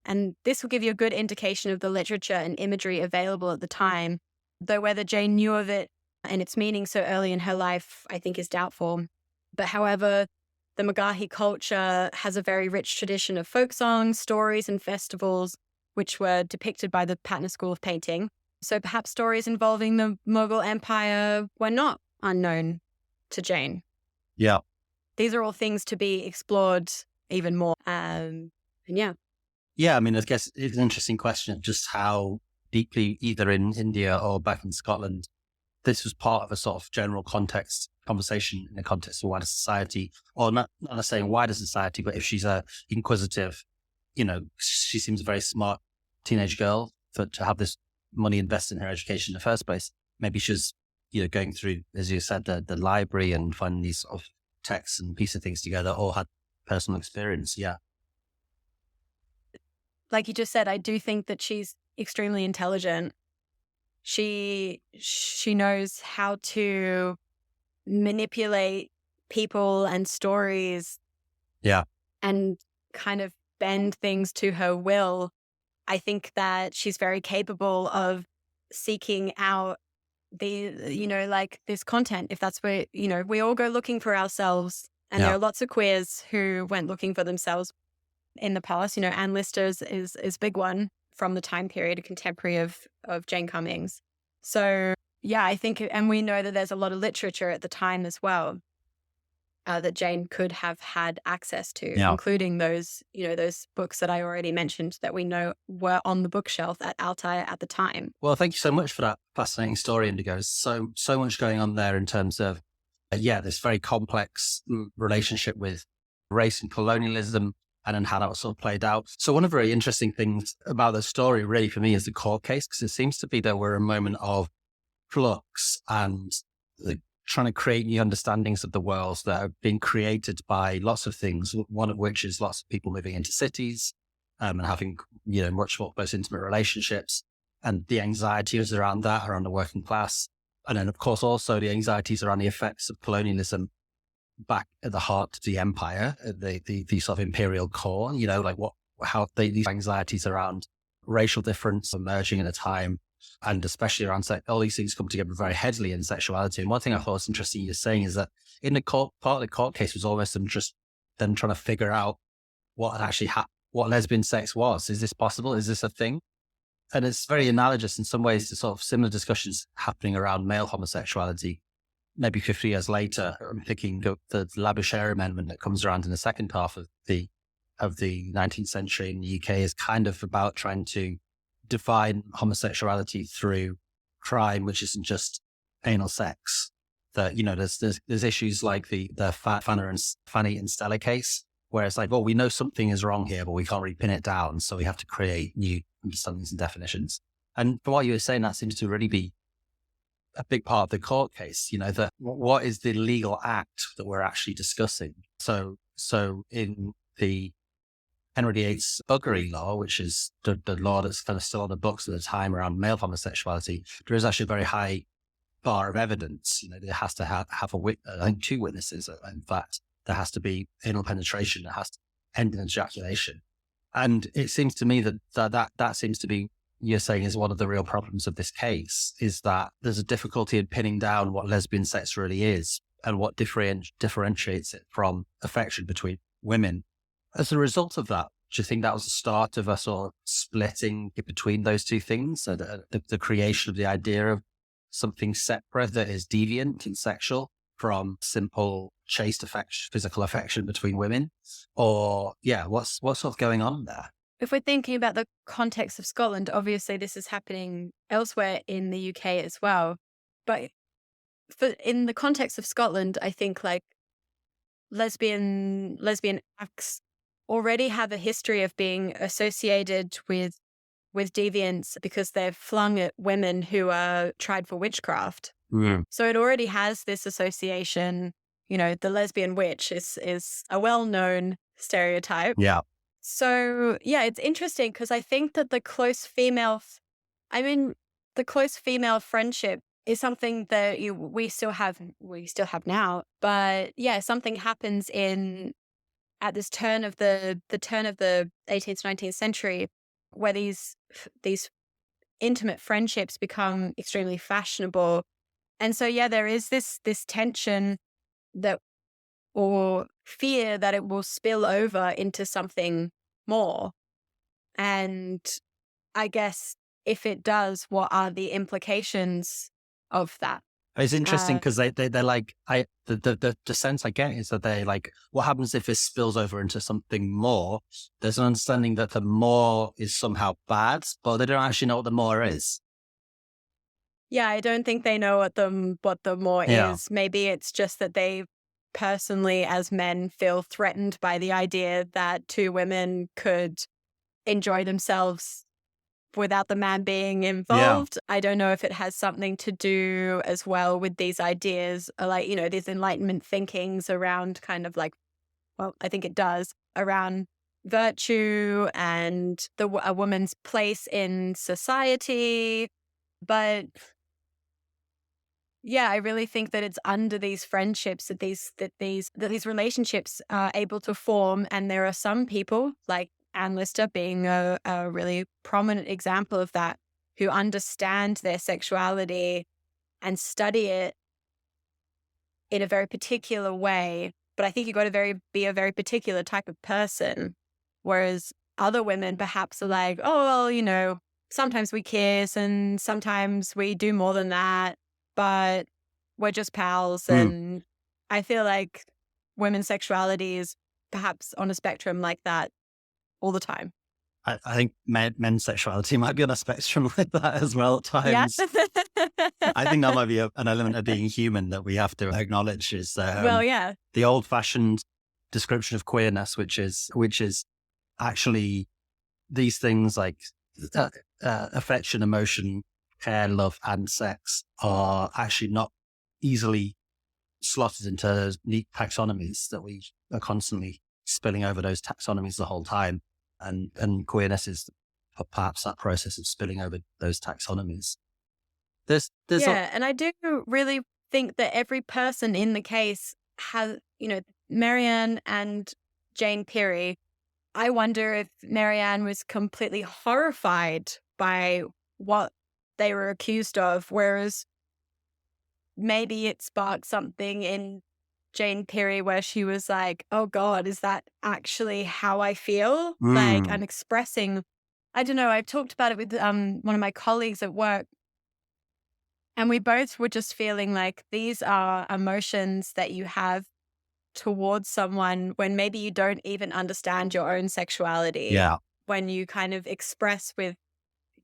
And this will give you a good indication of the literature and imagery available at the time, though whether Jane knew of it and its meaning so early in her life, I think is doubtful. But however, the Magahi culture has a very rich tradition of folk songs, stories, and festivals, which were depicted by the Patna School of Painting. So perhaps stories involving the Mughal Empire were not unknown to Jane. Yeah. These are all things to be explored even more. And yeah. Yeah, I mean, I guess it's an interesting question of just how deeply, either in India or back in Scotland, this was part of a sort of general context conversation in the context of wider society, or not necessarily wider society, but if she's a inquisitive, you know, she seems a very smart teenage girl to have this money invested in her education in the first place. Maybe she's, you know, going through, as you said, the library and finding these sort of texts and piece of things together, or had personal experience. Yeah. Like you just said, I do think that she's extremely intelligent. She knows how to manipulate people and stories. Yeah. And kind of bend things to her will. I think that she's very capable of seeking out this content, if that's where, we all go looking for ourselves. And there are lots of queers who went looking for themselves in the past. Anne Lister's is a big one from the time period, a contemporary of Jane Cummings. So, yeah, I think, and we know that there's a lot of literature at the time as well that Jane could have had access to, including those books that I already mentioned that we know were on the bookshelf at Altyre at the time. Well, thank you so much for that fascinating story, Indigo. So much going on there in terms of, this very complex relationship with race and colonialism, and then how that was sort of played out. So one of the very interesting things about the story really for me is the court case, because it seems to be that we're a moment of flux and trying to create new understandings of the world that have been created by lots of things, one of which is lots of people moving into cities and having, much more close intimate relationships, and the anxieties around that, around the working class. And then, of course, also the anxieties around the effects of colonialism back at the heart of the empire, the sort of imperial core, how these anxieties around racial difference emerging at a time, and especially around all these things come together very heavily in sexuality. And one thing I thought was interesting you're saying is that in the part of the court case was almost them trying to figure out what had actually what lesbian sex was. Is this possible? Is this a thing? And it's very analogous in some ways to sort of similar discussions happening around male homosexuality. Maybe 50 years later, I'm thinking of the Labouchere Amendment that comes around in the second half of the 19th century in the UK is kind of about trying to define homosexuality through crime, which isn't just anal sex. That, there's issues like the Fanny and Stella case, where it's like, well, we know something is wrong here, but we can't really pin it down. So we have to create new understandings and definitions. And from what you were saying, that seems to really be a big part of the court case, that what is the legal act that we're actually discussing? So in the Henry VIII's buggery law, which is the law that's kind of still on the books at the time around male homosexuality, there is actually a very high bar of evidence. There has to have I think 2 witnesses. In fact, there has to be anal penetration. It has to end in ejaculation. And it seems to me that seems to be, you're saying, is one of the real problems of this case, is that there's a difficulty in pinning down what lesbian sex really is and what differentiates it from affection between women. As a result of that, do you think that was the start of a sort of splitting between those two things? So the creation of the idea of something separate that is deviant and sexual from simple chaste affection, physical affection between women? Or, what's sort of going on there? If we're thinking about the context of Scotland, obviously this is happening elsewhere in the UK as well. But in the context of Scotland, I think like lesbian acts already have a history of being associated with deviance because they're flung at women who are tried for witchcraft. Mm. So it already has this association. The lesbian witch is a well-known stereotype. Yeah. So, it's interesting because I think that the close female friendship is something that we still have now. But something happens at this turn of the 18th, 19th century, where these intimate friendships become extremely fashionable. And so, there is this tension or fear that it will spill over into something more. And I guess if it does, what are the implications of that? It's interesting because they're like, the sense I get is that they're like, what happens if this spills over into something more? There's an understanding that the more is somehow bad, but they don't actually know what the more is. Yeah, I don't think they know what the more is. Maybe it's just that they personally, as men, feel threatened by the idea that 2 women could enjoy themselves without the man being involved. Yeah. I don't know if it has something to do as well with these ideas, like, these Enlightenment thinkings around kind of like, well, I think it does, around virtue and a woman's place in society. But I really think that it's under these friendships that these relationships are able to form. And there are some people, like Anne Lister being a really prominent example of that, who understand their sexuality and study it in a very particular way. But I think you've got to be a very particular type of person. Whereas other women perhaps are like, oh, well, sometimes we kiss and sometimes we do more than that, but we're just pals. And I feel like women's sexuality is perhaps on a spectrum like that all the time. I think men's sexuality might be on a spectrum like that as well at times. Yeah. I think that might be an element of being human that we have to acknowledge is the old-fashioned description of queerness, which is actually these things like affection, emotion, care, love, and sex are actually not easily slotted into neat taxonomies, that we are constantly spilling over those taxonomies the whole time. And queerness is perhaps that process of spilling over those taxonomies. And I do really think that every person in the case has, Marianne and Jane Pirie, I wonder if Marianne was completely horrified by what they were accused of, whereas maybe it sparked something in Jane Pirie where she was like, oh God, is that actually how I feel? Like I'm expressing, I don't know, I've talked about it with one of my colleagues at work, and we both were just feeling like these are emotions that you have towards someone when maybe you don't even understand your own sexuality. Yeah. When you kind of express with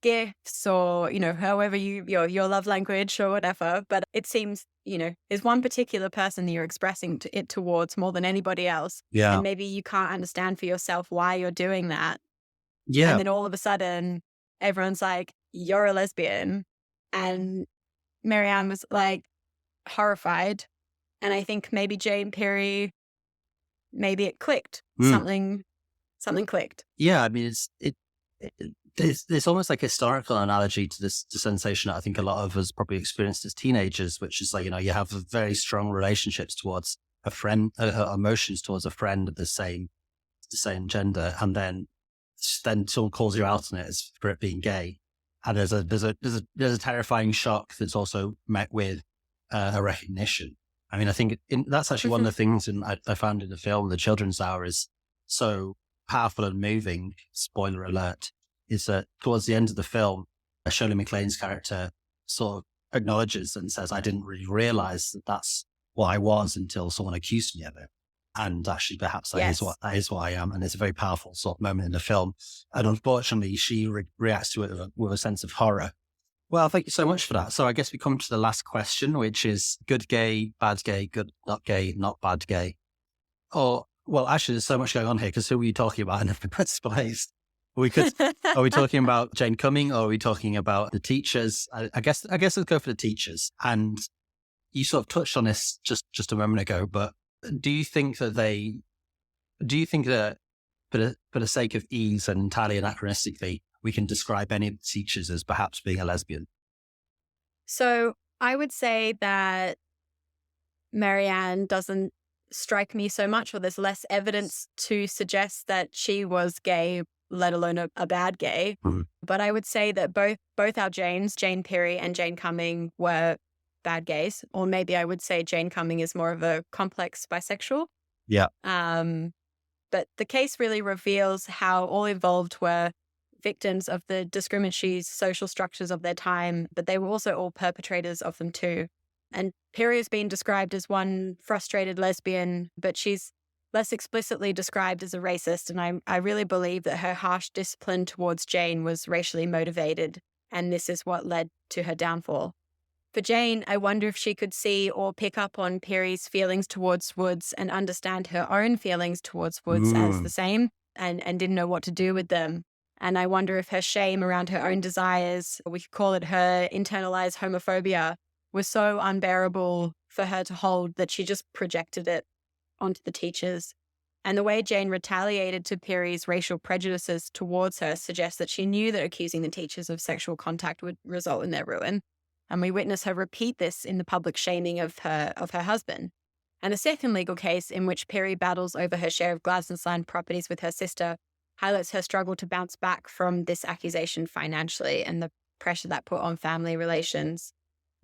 gifts or, however your love language or whatever. But it seems, there's one particular person that you're expressing it towards more than anybody else. Yeah. And maybe you can't understand for yourself why you're doing that. Yeah. And then all of a sudden, everyone's like, you're a lesbian. And Marianne was like horrified. And I think maybe Jane Pirie, maybe it clicked. Something clicked. Yeah, I mean, there's almost like a historical analogy to this sensation that I think a lot of us probably experienced as teenagers, which is like, you have very strong relationships towards a friend, emotions towards a friend of the same gender, and then someone calls you out on it as for it being gay, and there's a terrifying shock that's also met with a recognition. I mean, I think that's actually one of the things I found in the film, The Children's Hour, is so powerful and moving. Spoiler alert, is that towards the end of the film, Shirley MacLaine's character sort of acknowledges and says, I didn't really realize that that's what I was until someone accused me of it. And actually, perhaps that is what I am. And it's a very powerful sort of moment in the film. And unfortunately, she reacts to it with a sense of horror. Well, thank you so much for that. So I guess we come to the last question, which is good gay, good not bad gay. Or, well, actually, there's so much going on here, because who are you talking about in the first place? Are we talking about Jane Cumming, or are we talking about the teachers? I guess let's go for the teachers. And you sort of touched on this just a moment ago, but do you think that for the sake of ease and entirely anachronistically, we can describe any of the teachers as perhaps being a lesbian? So I would say that Marianne doesn't strike me so much, or there's less evidence to suggest that she was gay, let alone a bad gay. But I would say that both our Janes, Jane Pirie and Jane Cumming, were bad gays. Or maybe I would say Jane Cumming is more of a complex bisexual. Yeah. But the case really reveals how all involved were victims of the discriminatory social structures of their time, but they were also all perpetrators of them too. And Pirie has been described as one frustrated lesbian, but she's less explicitly described as a racist. And I really believe that her harsh discipline towards Jane was racially motivated, and this is what led to her downfall. For Jane, I wonder if she could see or pick up on Pirie's feelings towards Woods and understand her own feelings towards Woods as the same, and didn't know what to do with them. And I wonder if her shame around her own desires, or we could call it her internalized homophobia, was so unbearable for her to hold that she just projected it onto the teachers. And the way Jane retaliated to Pirie's racial prejudices towards her suggests that she knew that accusing the teachers of sexual contact would result in their ruin. And we witness her repeat this in the public shaming of her husband. And the second legal case, in which Pirie battles over her share of Glasnow's land properties with her sister, highlights her struggle to bounce back from this accusation financially and the pressure that put on family relations.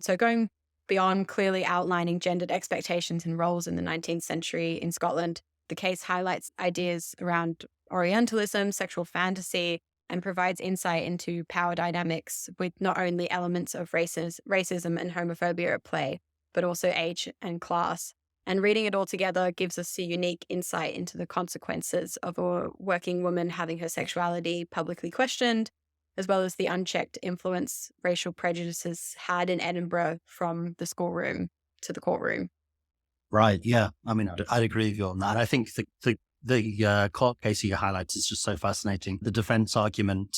So going beyond clearly outlining gendered expectations and roles in the 19th century in Scotland, the case highlights ideas around Orientalism, sexual fantasy, and provides insight into power dynamics with not only elements of racism and homophobia at play, but also age and class. And reading it all together gives us a unique insight into the consequences of a working woman having her sexuality publicly questioned, as well as the unchecked influence racial prejudices had in Edinburgh from the schoolroom to the courtroom. Right. Yeah. I mean, I'd agree with you on that. I think the court case you highlight is just so fascinating. The defense argument,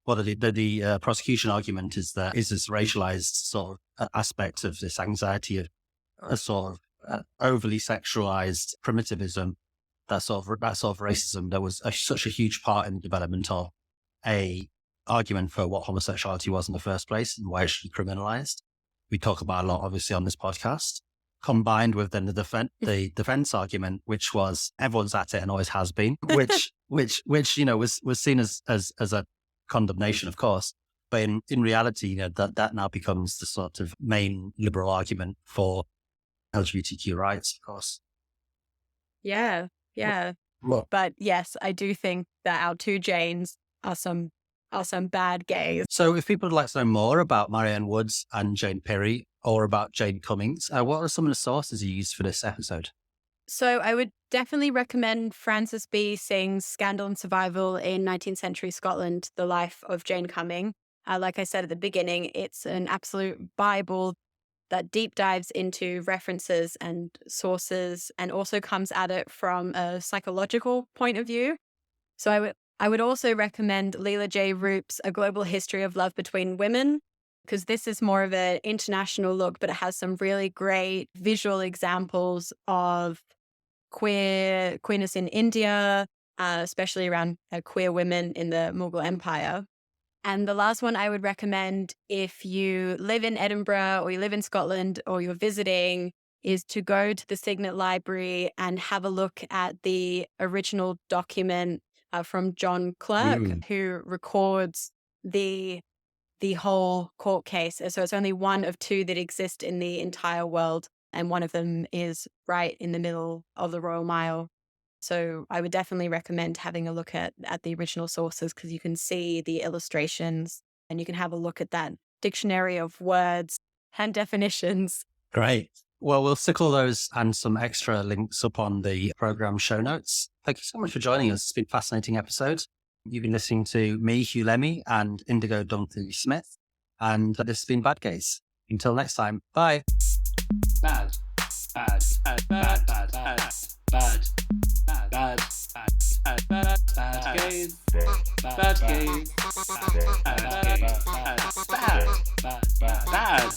the prosecution argument is this racialized sort of aspect of this anxiety of a sort of overly sexualized primitivism, that sort of racism. There was such a huge part in the development of a argument for what homosexuality was in the first place and why it should be criminalized. We talk about a lot, obviously, on this podcast. Combined with then the defense argument, which was everyone's at it and always has been, which was seen as a condemnation, of course, but in reality, that now becomes the sort of main liberal argument for LGBTQ rights, of course. Yeah. Well, But yes, I do think that our two Janes are some bad gays. so if people would like to know more about Marianne Woods and Jane Pirie, or about Jane Cummings, what are some of the sources you used for this episode? So I would definitely recommend Francis B. Singh's Scandal and Survival in 19th Century Scotland, The Life of Jane Cumming. Like I said at the beginning, it's an absolute Bible that deep dives into references and sources and also comes at it from a psychological point of view. So I would also recommend Leela J. Roop's A Global History of Love Between Women, because this is more of an international look, but it has some really great visual examples of queerness in India, especially around queer women in the Mughal Empire. And the last one I would recommend, if you live in Edinburgh or you live in Scotland or you're visiting, is to go to the Signet Library and have a look at the original document from John Clerk, who records the whole court case. So it's only one of two that exist in the entire world, and one of them is right in the middle of the Royal Mile. So I would definitely recommend having a look at the original sources, because you can see the illustrations and you can have a look at that dictionary of words and definitions. Great. Well, we'll stick all those and some extra links up on the program show notes. Thank you so much for joining us. It's been a fascinating episode. You've been listening to me, Hugh Lemmy, and Indigo Dunphy-Smith, and this has been Bad Gays. Until next time, bye. Bad gays. Bad gays. Bad gays. Bad.